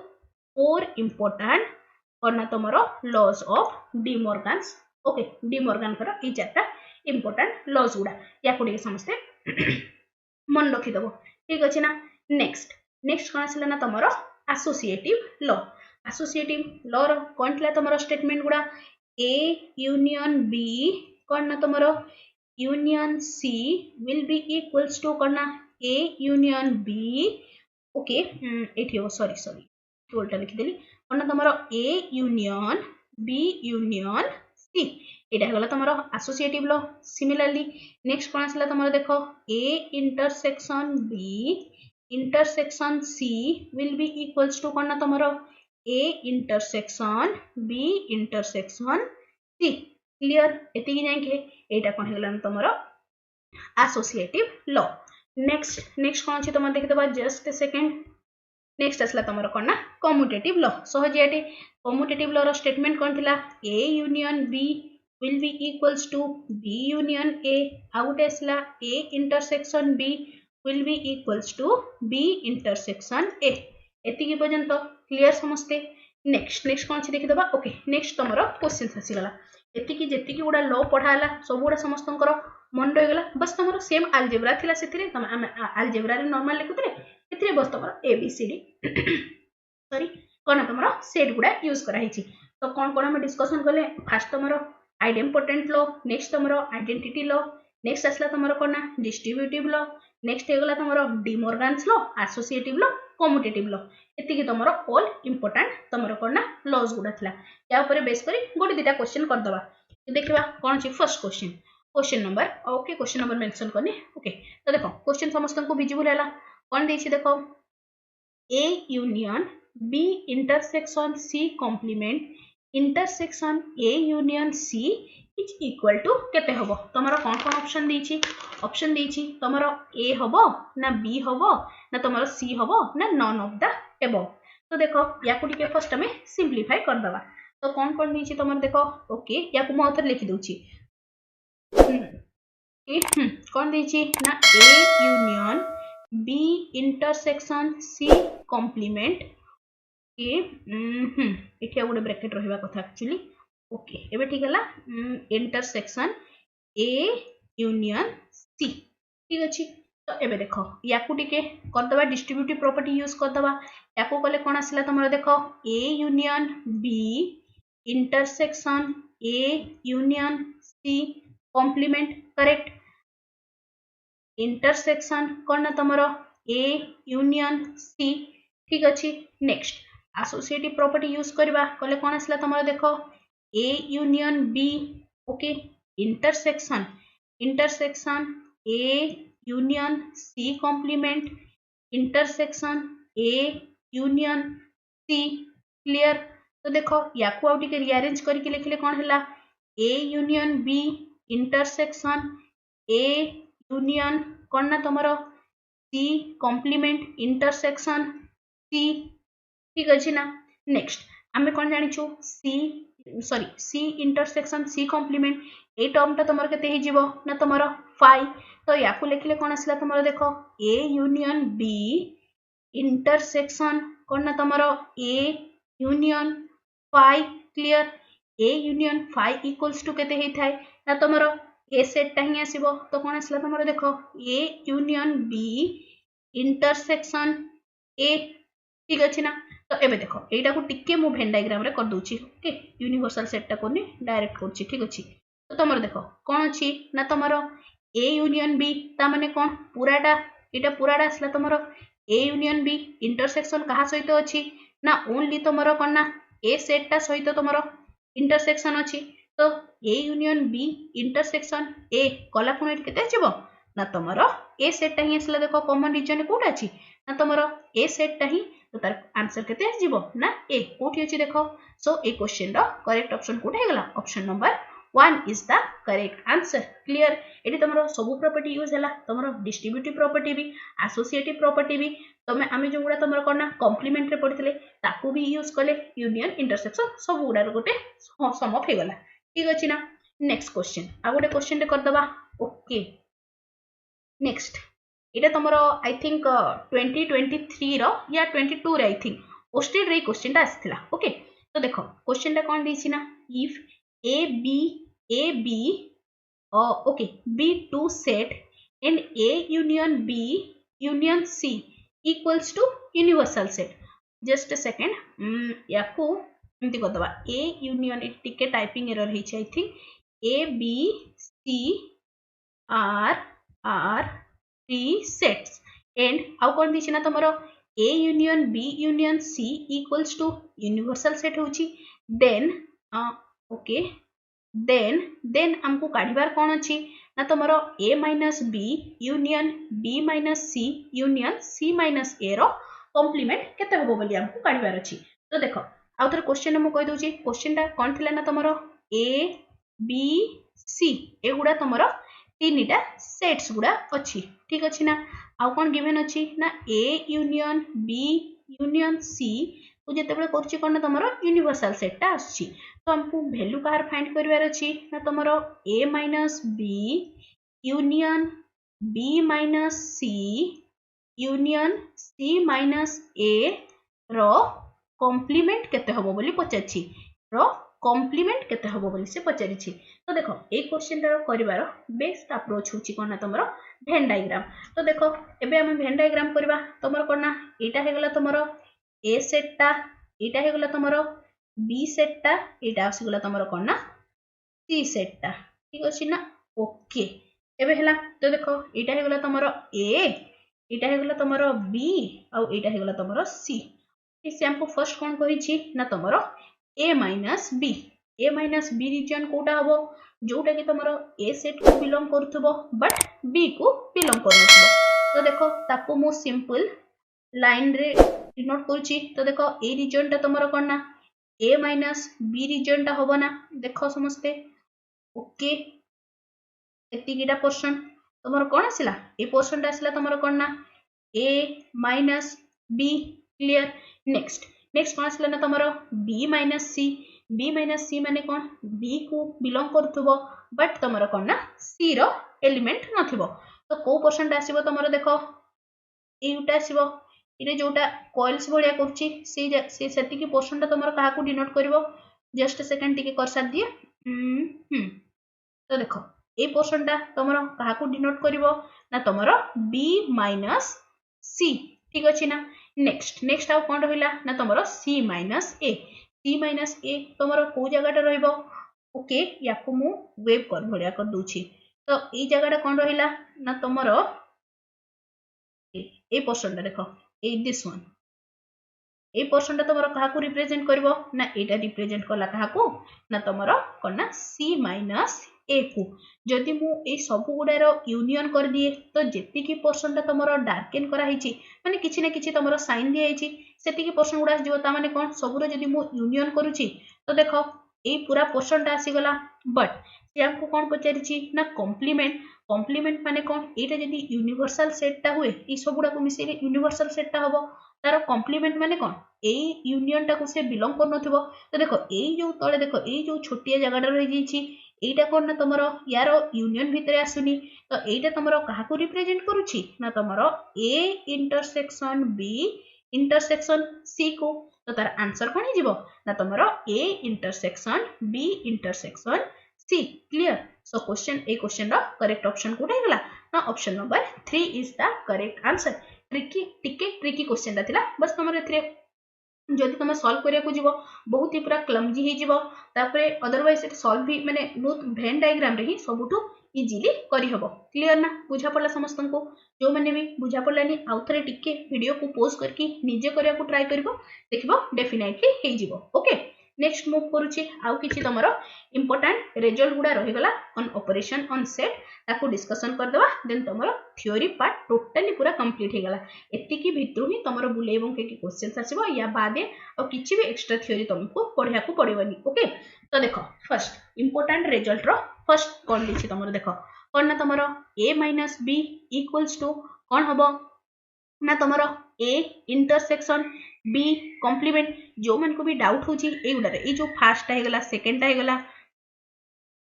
S2: four important कौन ना तुम्हारा laws of De Morgan's. Okay De Morgan कर ये चार्टा इंपोर्टेंट लॉज गुड़ा या को समस्ते मन रखिदेव ठीक अच्छे ना नेक्स्ट नेक्स्ट कौन आसला ना तुमर एसोसिएटिव लॉ एसोसिएटिव लॉ रो कौन थिला तुमर स्टेटमेंट गुड़ा ए यूनियन बी कौन ना तुमर union C will be equals to कौन ना ए यूनियन बी ओके एठी हो सॉरी सॉरी उल्टा लिखिदेली कौन ना तुमर A union B union C एटा गला तुमर एसोसिएटिव लॉ सिमिलरली नेक्स्ट कौन आसला तुमर देखो A intersection B intersection C will be equals to कौन ना तुमर A intersection B intersection C clear एति जाय के एटा कोन हेगला तुमर एसोसिएटिव लॉ नेक्स्ट नेक्स्ट कौन अछि तुम देखि देबा जस्ट अ सेकंड नेक्स्ट आसला तुमर कोन ना कम्यूटेटिव लॉ सहजियाटे कम्यूटेटिव लॉ रो स्टेटमेंट कोन थिला A union B will be equals to B union A आउट आसला A intersection B will be equals to B intersection A एतिकी पर्यंत क्लियर समस्ते नेक्स्ट नेक्स्ट कौन देखि दबा ओके नेक्स्ट तुमरो क्वेश्चन आसी गला एतिकी जेतिकी गुडा लॉ पढाला सब गुडा समस्तंकर मन रहि गला बस तुमरो सेम अलजेब्रा थिला सेतिरे तुम अलजेब्रा रे नॉर्मल लिखुतले एतिरे बस तुमरो ABCD सॉरी कोन तुमरो सेट गुडा यूज करा हिची तो कोन कोन हम डिस्कशन करले फास्ट तुमरो आइडेम्पोर्टेंट लॉ नेक्स्ट तुमरो आइडेंटिटी लॉ नेक्स्ट आसला तुमरो कोन ना डिस्ट्रीब्यूटिव लॉ नेक्स्ट हेगला तुमरो De Morgan's law associative law commutative law एतिकी तुमरो ऑल इंपोर्टेंट तुमरो कोन ना लॉज गुडा थिला या ऊपर बेस करी गोटे दिटा क्वेश्चन कर दबा देखिबा कोन छी first question question number okay question number mention करनी ओके तो देखो क्वेश्चन समस्त को विजिबल हैला कोन देछि देखो A union B intersection C complement intersection A union C is equal to केते हबो तमरो कोन कोन ऑप्शन देछि तमरो ए हबो ना बी हबो ना तमरो सी हबो ना नन ऑफ द एबव तो देखो या को टिके फर्स्ट में सिंपलीफाई कर दबा तो कोन कोन देछि तमरो देखो ओके या को म ऑथर लिखि दोछि कोन देछि ना A union B intersection C complement एठिया गोटे ब्रैकेट रहिबा कथा एक्चुअली ओके एबे ठीक हला इंटरसेक्शन ए यूनियन सी ठीक अछि तो एबे देखो याकू टिके कर दबा डिस्ट्रीब्यूटिव प्रॉपर्टी यूज कर दबा याकू कले कोन आसिला तमरो देखो A union B intersection A union C complement correct intersection कोन ना तमरो ए यूनियन सी ठीक अछि नेक्स्ट एसोसिएटिव प्रॉपर्टी यूज करबा कले कोन आसला तमरो देखो A union B okay intersection intersection A union C complement intersection A union C clear तो देखो याकू आउट के रीअरेंज करके लिखले कोन हला A union B intersection A union कोन ना तमरो सी कॉम्प्लीमेंट इंटरसेक्शन सी ठीक अछि ना नेक्स्ट आमे कोन जानि छु C sorry C intersection C complement ए टर्म ता तमरो केते हे जिवो ना तमरो 5 तो याकू लिखले कोन आसला तमरो देखो ए यूनियन बी इंटरसेक्शन कोन ना तमरो A union 5 clear A union 5 equals to केते हे थाय ना तमरो ए सेट ता ही आसीबो तो कोन आसला तमरो देखो A union B intersection A ठीक अछि ना तो एबे देखो एटा को टिके मु वेन डायग्राम रे कर दोछि ओके यूनिवर्सल सेट टा कोनी डायरेक्ट करछि ठीक अछि तो तमरो देखो कोन अछि ना तमरो ए यूनियन बी ता माने कोन पूराटा एटा पूराटा असला तमरो ए यूनियन बी इंटरसेक्शन कहा सहित अछि ना ओनली तमरो कोन ना ए सेट टा सहित तमरो इंटरसेक्शन अछि तो A union B intersection A कला कोन एट केते जिवो ना तमरो ए सेट टा ही असला देखो कॉमन रीजन कोड अछि ना तमरो ए सेट टा ही तो तार आंसर केते जीवो ना ए कोठी अछि देखो सो ए क्वेश्चन रो करेक्ट ऑप्शन कोड हे गला option number 1 is the correct answer. Clear? एटी तुमरो सब प्रॉपर्टी यूज हैला तुमरो डिस्ट्रीब्यूटिव प्रॉपर्टी भी एसोसिएटिव प्रॉपर्टी भी तमे आमे जो गुडा तुमरो करना कॉम्प्लीमेंट रे पढितले ताकू भी यूज कले यूनियन इंटरसेक्शन सब गुडा गोटे सम अप हे गला ठीक अछि ना नेक्स्ट क्वेश्चन आ गोटे क्वेश्चन रे कर दबा okay next Etah तुमरो I think 2023 रो या 22 रे आई थिंक ओस्टेड रे क्वेश्चन ता आस्थिला ओके तो देखो क्वेश्चन ता कोन देछि ना if a b okay b2 set and a union b union c equals to universal set just a second याकू एमती कर दबा a union टिके टाइपिंग एरर हे I think a b c are three sets and how कोन दिछि ना तमरो a union b union c equals to universal set होची then okay then हमको काढिबार कोन अछि ना तमरो a minus b union b minus c union c minus a रो कॉम्प्लीमेंट केते होबो बोली हमको काढिबार अछि तो देखो आ उधर क्वेश्चन हम कहि दोची क्वेश्चन ता कोन थिला ना तमरो a b c एगुडा तमरो तीनटा सेट्स गुडा अछि ठीक अछि ना आ कोन गिवन अछि ना a union b union c को जेते बेले करछि कोन तमरो यूनिवर्सल सेट ता अछि तो हमको वैल्यू कार फाइंड करबार अछि ना तमरो a minus b union b minus c union c minus a रो कॉम्प्लीमेंट केते होबो बोली पचाछि रो कॉम्प्लीमेंट केते होबो बोली से पचारिछि तो देखो ए क्वेश्चन रो करिवार बेस्ट अप्रोच होछि कोना तमरो वेन डायग्राम तो देखो एबे हम वेन डायग्राम करबा तमरो कोना एटा हे गला तमरो ए सेट ता एटा हे गला तमरो बी सेट ता एटा आसी गला तमरो कोना सी सेट ता ठीक अछि ना ओके एबे हला तो देखो एटा हे गला तमरो ए एटा हे गला तमरो बी आ एटा हे गला तमरो सी इसे हमको फर्स्ट कोन कहि छी ना तमरो a minus b रीजन कोटा हबो जोटा कि तमरो a सेट को बिलोंग करथबो बट b को बिलोंग करनथबो तो देखो ताको मो सिंपल लाइन रे डिनोट करछि तो देखो a रीजन ता तमरो कोन ना a minus b रीजन ता हबो ना देखो समस्ते ओके एतिकीटा पोर्शन तमरो कोन आसिला ए पोर्शन ता आसिला तमरो कोन ना a minus b clear next कोन आसिला ना तमरो b minus c माने कोन b को बिलोंग करथबो बट तमरो कोन ना c रो एलिमेंट नथिबो तो को परसेंट आसीबो तमरो देखो एटा आसीबो इरे जोटा कॉइल्स भलिया करछि से सेति की परसेंट तमरो काहा को डिनोट करबो जस्ट सेकंड टिके कर साथ दिए तो देखो ए पोर्शन ता तमरो काहा को डिनोट करबो ना तमरो b minus c ठीक अछि ना नेक्स्ट आउ कोन रहिला ना तमरो c minus a तमरो को जगहटा रहइबो ओके याको मु वेव कर भलिया कर दोछि तो ई जगहटा कोन रहिला ना तमरो ए पोर्शन ता देखो ए दिस वन ए पोर्शन ता तमरो काहा को रिप्रेजेंट करबो ना एटा रिप्रेजेंट करला काहा को ना तमरो कोन ना c minus a को जदि मु ए सब गुडारो यूनियन कर दिए तो जेति की पोर्शन ता तमरो डार्केन करा हिची माने किछि ना किछि तमरो साइन दिया हिची सेति की पोर्शन गुडा जिवो ता माने कोन सबरो जदि मु यूनियन करूची तो देखो ए पूरा पोर्शन ता आसी गला बट से हमको कोन पचारिची ना कॉम्प्लीमेंट माने कोन एटा जदि यूनिवर्सल सेट ता हुए ई सब गुडा को मिसेले यूनिवर्सल सेट ता हबो तार कॉम्प्लीमेंट माने कोन ए यूनियन टा को से बिलोंग करनथबो तो देखो ए जो तळे देखो ए जो छोटिया जगाडा रहि जैछि एटा कोन ना तमरो यारो यूनियन भितरे आसुनी तो एटा तमरो काहा को रिप्रेजेंट करूछि ना तमरो a intersection b intersection c को तो तार आंसर कोन हे जिवो ना तमरो a intersection b intersection c clear so question ए क्वेश्चन रो करेक्ट ऑप्शन कोटा हेगला ना option number 3 is the correct answer tricky question ता थिला बस तमरो एथरे जदि तुम सॉल्व करिया को जीवो बहुत ही पूरा क्लमजी हे जीवो तापरे अदरवाइज इट सॉल्व भी माने बहुत वेन डायग्राम रे ही सबुठु इजीली करि हबो क्लियर ना बुझा पड़ला समस्त को जो माने भी बुझा पड़लानी आउथरे टिके वीडियो को पोज करके निजे करिया को ट्राई करबो देखिबो डेफिनेटली हे जीवो ओके नेक्स्ट मूव करूची आउ किछि तमरो इंपोर्टेंट रिजल्ट गुडा रहि गला ऑन ऑपरेशन ऑन सेट ताको डिस्कशन कर देबा देन तमरो थ्योरी पार्ट टोटली पूरा कंप्लीट हे गला एति की भितरु ही तमरो बुलेबो के क्वेश्चंस आसीबो या बादे और किछि भी एक्स्ट्रा थ्योरी तुमको पढिया को पड़िबनी ओके तो देखो फर्स्ट इंपोर्टेंट रिजल्ट रो फर्स्ट कोन दिछि तमरो देखो कोन ना तमरो a minus b equals to कोन हबो ना तमरो a इंटरसेक्शन b कॉम्प्लीमेंट जो मन को भी डाउट होची ए गुडा रे ए जो फर्स्ट टा हे गला सेकंड टा हे गला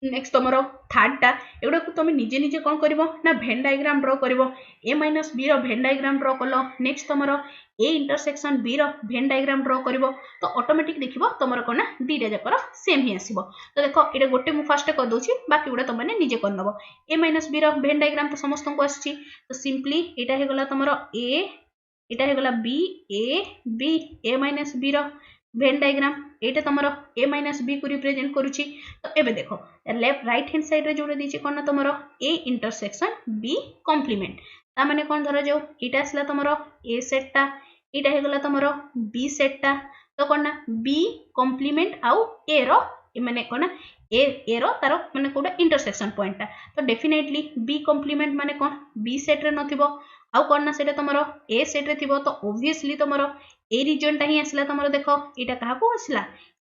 S2: नेक्स्ट तमरो थर्ड टा एगुडा को तुम निजे निजे कौन करिवो ना भेन डायग्राम ड्रॉ करिवो a माइनस b रो भेन डायग्राम ड्रॉ कलो नेक्स्ट तमरो a इंटरसेक्शन b रो भेन डायग्राम ड्रॉ करिवो तो ऑटोमेटिक देखिबो तमरो कोना दीटा जकर सेम ही आसीबो तो देखो एटा गोटे मु फास्ट कर दोछि बाकी गुडा तुम माने निजे कर नबो a माइनस b रो भेन डायग्राम तो समस्त को आछि तो सिंपली एटा हे गला तमरो a एटा हे गला b a b a minus b रो भेन डायग्राम एटा तमरो a माइनस b को रिप्रेजेंट करूची तो एबे देखो लेफ्ट राइट हैंड साइड रे जोडे दीची कोन तमरो a इंटरसेक्शन b कॉम्प्लीमेंट ता माने कोन धरो जो एटा आसला तमरो a सेट टा एटा हे गला तमरो b सेट टा तो कोन b कॉम्प्लीमेंट आउ a रो माने कोन a रो तारो माने कोडा इंटरसेक्शन पॉइंट टा तो डेफिनेटली b कॉम्प्लीमेंट माने कोन b सेट रे नथिबो आउ कोन ना सेटा तमरो a सेट रे थिबो तो ऑब्वियसली तमरो ए रीजन टा ही आसला तमरो देखो एटा कहा को आसला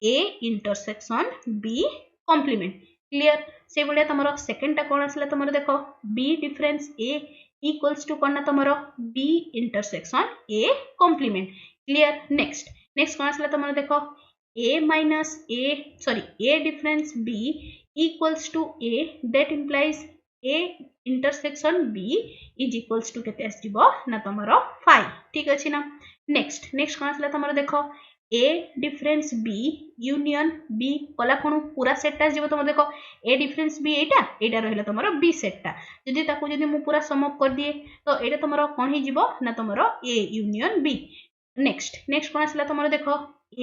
S2: a intersection b complement clear से बडे तमरो सेकंड टा कोन आसला तमरो देखो b difference a equals to कोन तमरो b intersection a complement clear next next कोन आसला तमरो देखो a minus a sorry a difference b equals to a that implies a intersection b is equals to केते आसीबो ना तमरो 5 ठीक अछि ना नेक्स्ट नेक्स्ट कोन आसला तमरो देखो a difference b union b कला कोन पूरा सेट टा जीवो तुम देखो a डिफरेंस b एटा एटा रहला तमरो b सेट टा जदी ताको जदी मु पूरा सम अप कर दिए तो एटा तमरो कोन ही जीवो ना तमरो a union b next next कोन आसला तमरो देखो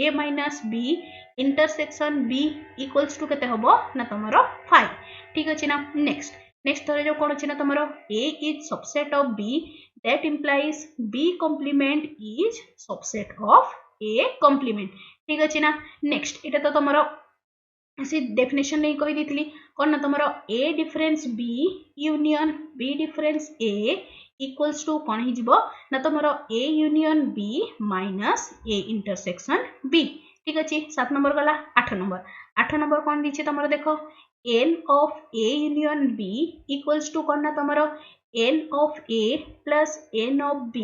S2: a minus b intersection b equals to केते हबो ना तमरो 5 ठीक अछि ना नेक्स्ट नेक्स्ट थरे जो कोन अछि ना तमरो a is subset of b that implies b complement is subset of a complement ठीक अछि ना नेक्स्ट एटा तो तमरो ऐसी डेफिनेशन नहीं कहि दितली कोन ना तमरो a difference b union b difference a equals to कोन ही जिवो ना तमरो a union b minus a intersection b ठीक अछि 7 नंबर गला 8 नंबर कोन दिछि तमरो देखो n of a union b equals to कोन ना तमरो n of a plus n of b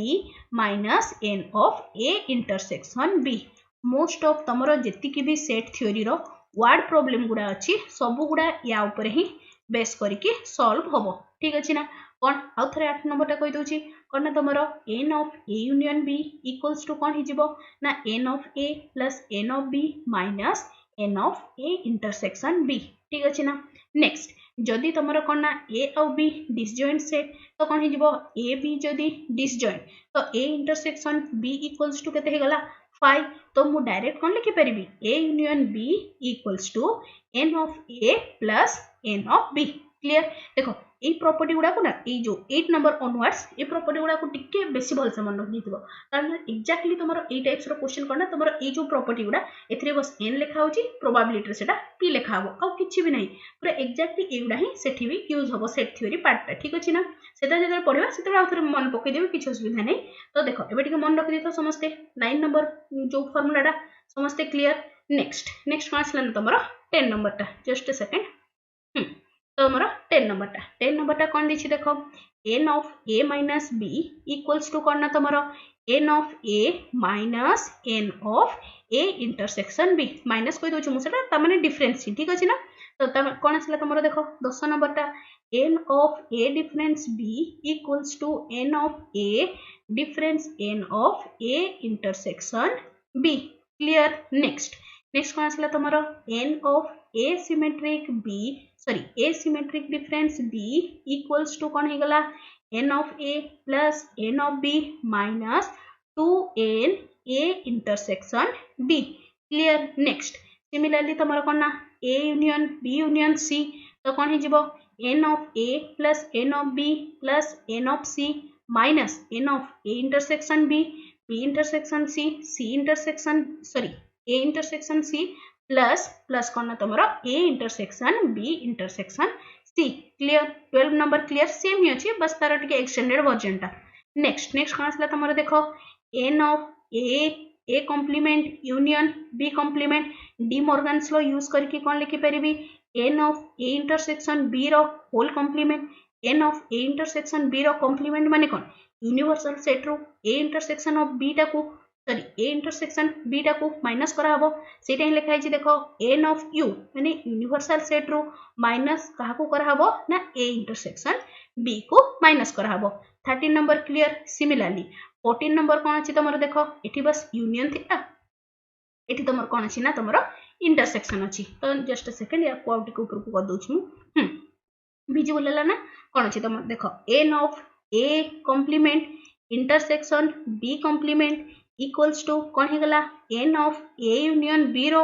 S2: minus n of a intersection b most of तमरो जेति की भी सेट थ्योरी रो वर्ड प्रॉब्लम गुडा अछि सब गुडा या ऊपर ही बेस करके सॉल्व होबो ठीक अछि ना कोन आउ थरे 8 नंबर टा कहि दोछि कोन ना तमरो n of a union b equals to कोन हि जिवो ना n of a plus n of b minus n of a intersection b ठीक अछि ना नेक्स्ट जदि तमरो कोन ना a और b डिसजॉइंट सेट तो कोन हि जिवो a b जदि डिसजॉइंट तो a intersection b equals to केते हे गला 5 तो मु डायरेक्ट कोन लिखि परिबी a union b equals to n of a plus n of b clear देखो ए प्रॉपर्टी गुडा को ना ए जो 8 नंबर ऑनवर्ड्स ए प्रॉपर्टी गुडा को टिके बेसी भल से मन रखि दिबो कारण एग्जैक्टली तमरो ए टाइप्स रो क्वेश्चन करना तमरो ए जो प्रॉपर्टी गुडा एथरे बस n लिखा होची प्रोबेबिलिटी रे सेटा p लिखा हो आ किछि भी नहीं पूरा एग्जैक्टली ए गुडा ही सेठी भी यूज होबो सेट थ्योरी पार्ट टा ठीक अछि ना सेटा जदि पढिबा सेटा आउथरे मन पकई देबे किछि असुविधा नहीं तो देखो एबे टिके मन रखि दितो समस्ते 9 नंबर जो फार्मूला टा समस्ते क्लियर नेक्स्ट नेक्स्ट कोन आसला तमरो 10 नंबर टा जस्ट अ सेकंड तो हमारा 10 नंबर टा कौन दिछि देखो n of a minus b equals to कौन ना तमरो n of a minus n of a intersection b minus कोइ दोछु मुसेटा त माने डिफरेंस ठीक अछि ना तो कौन आसला तमरो देखो 10 नंबर टा n of a difference b equals to n of a difference n of a intersection b clear next next कौन आसला तमरो n of asymmetric b sorry asymmetric difference b equals to कौन हे गला n of a plus n of b minus 2n a intersection b clear next similarly तमरो कौन ना a union b union c तो कौन हे जिवो n of a plus n of b plus n of c minus n of a intersection b b intersection c c intersection sorry a intersection c plus plus कौन ना तुम A intersection B intersection C clear 12 number clear same ही अच्छी बस तार टिके extended version टा next next कौन आसला तुम देख n of A complement union B complement De Morgan's law use करके कौन लिखि परिबी n of A intersection B रो whole complement n of A intersection B रो कॉम्प्लीमेंट माने कौन यूनिवर्सल सेट रो ए इंटरसेक्शन ऑफ बी टा को सॉरी ए इंटरसेक्शन बी टा को माइनस करा हबो सेटा ही लिखा है देखो एन ऑफ यू माने यूनिवर्सल सेट रो माइनस कहा को करा हबो ना ए इंटरसेक्शन बी को माइनस करा हबो 13 नंबर क्लियर सिमिलरली 14 नंबर कौन अछि तमरो देखो एठी बस यूनियन थिटा एठी तमर कौन अछि ना तमरो इंटरसेक्शन अछि तो जस्ट अ सेकंड या को आउट को ऊपर को कर दोछु विजिबल होला ना कौन अछि तमर देखो n of A complement intersection B complement equals to कौन हे गला n of A union B रो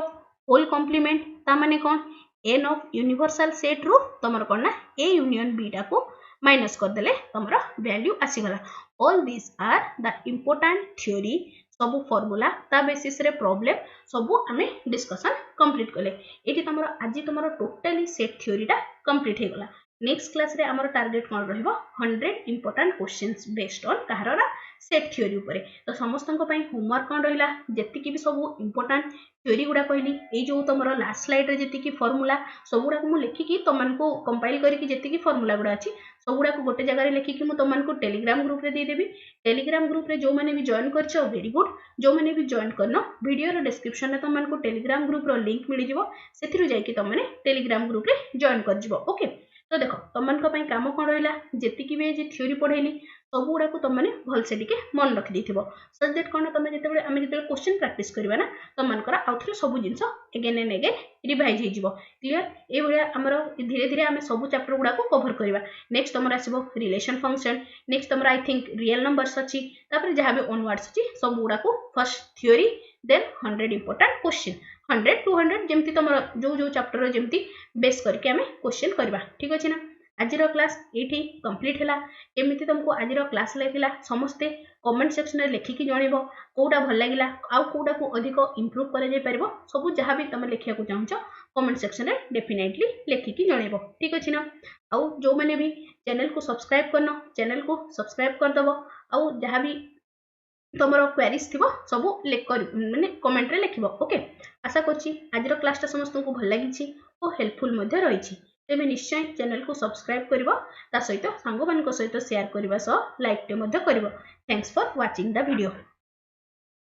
S2: होल कॉम्प्लीमेंट ता माने कौन एन ऑफ यूनिवर्सल सेट रो तमर कौन ना ए यूनियन बी टा को माइनस कर देले तमरा वैल्यू आसी गला all this are the important theory सबु फॉर्मूला ता बेसिस रे प्रॉब्लम सबु आमे डिस्कशन कंप्लीट कले एठी तमरा आज तमरा टोटली सेट थ्योरी टा कंप्लीट हे गला नेक्स्ट क्लास रे हमर टारगेट कोन रहइबो 100 इंपोर्टेंट क्वेश्चंस बेस्ड ऑन कहाररा सेट थ्योरी ऊपर तो समस्त होमवर्क कौन रहा जी भी सब इंपोर्टेंट थ्योरी गुड़ा कहली ये जो तुम लास्ट स्लाइड रे जी फॉर्मूला सब गुड़ा को लिखिकी तुमको कंपाइल करके फॉर्मूला गुड़ा अच्छी सब गुड़ा गोटे जगह लिखिकी तुमको टेलीग्राम ग्रुप रे देदेवी टेलीग्राम ग्रुप रे जो मैंने भी जॉइन कर वेरी गुड जो मैंने भी जॉइन करना वीडियो डिस्क्रिप्शन में तुमको टेलीग्राम ग्रुप रो लिंक मिल जाए से तुमने टेलीग्राम ग्रुप रे जॉइन कर ओके तो देख तुमको कम कौन रहा जी भी ये थ्योरी पढ़ेली सब गुड़ा को तुमने भलसे टिके मन रखी सो दैट कौन तुम जो आम जो क्वेश्चन प्रैक्टिस करवा ना तुमको आउ थे सब जिन एगेन एंड एगेन रिवाइज हो क्लीयर ये आमर धीरे धीरे आम सब चैप्टर गुड़ा को कवर करवा नेक्स्ट तुम आसो रिलेशन फंक्शन नेक्स्ट तुम आई थिंक रियल नंबर्स अच्छी जहाँ भी ऑनवर्ड्स अच्छी सब गुड़ा को first theory then 100 important question 100 200 जमती तुम जो जो चैप्टर जमती बेस करके आम क्वेश्चन करवा ठीक अच्छे ना आज क्लास ये कंप्लीट है केमी तुमको आज क्लास लगे समस्ते कमेंट सेक्शन में लिखिकी जनइब कौटा भल लगे आउ कौटा को अधिक इम्प्रूव कर सब जहाँ भी तुम लिखा चाहो कमेंट सेक्शन में डेफिनेटली लिखिकी जनइब ठीक अच्छे ना आउ जो मैंने भी चैनल को सब्सक्राइब करना चैनल को सब्सक्राइब करदेव आउ जहाँ भी तुम क्वेरीज थी सब माने कमेंट रे लिख ओके आशा करछि आज क्लास समस्त को भल लगी और हेल्पफुल रही तेज निश्चय चैनल को सब्सक्राइब कर सहित सांग मान सहित शेयर करने सह लाइक कर thanks for watching the video.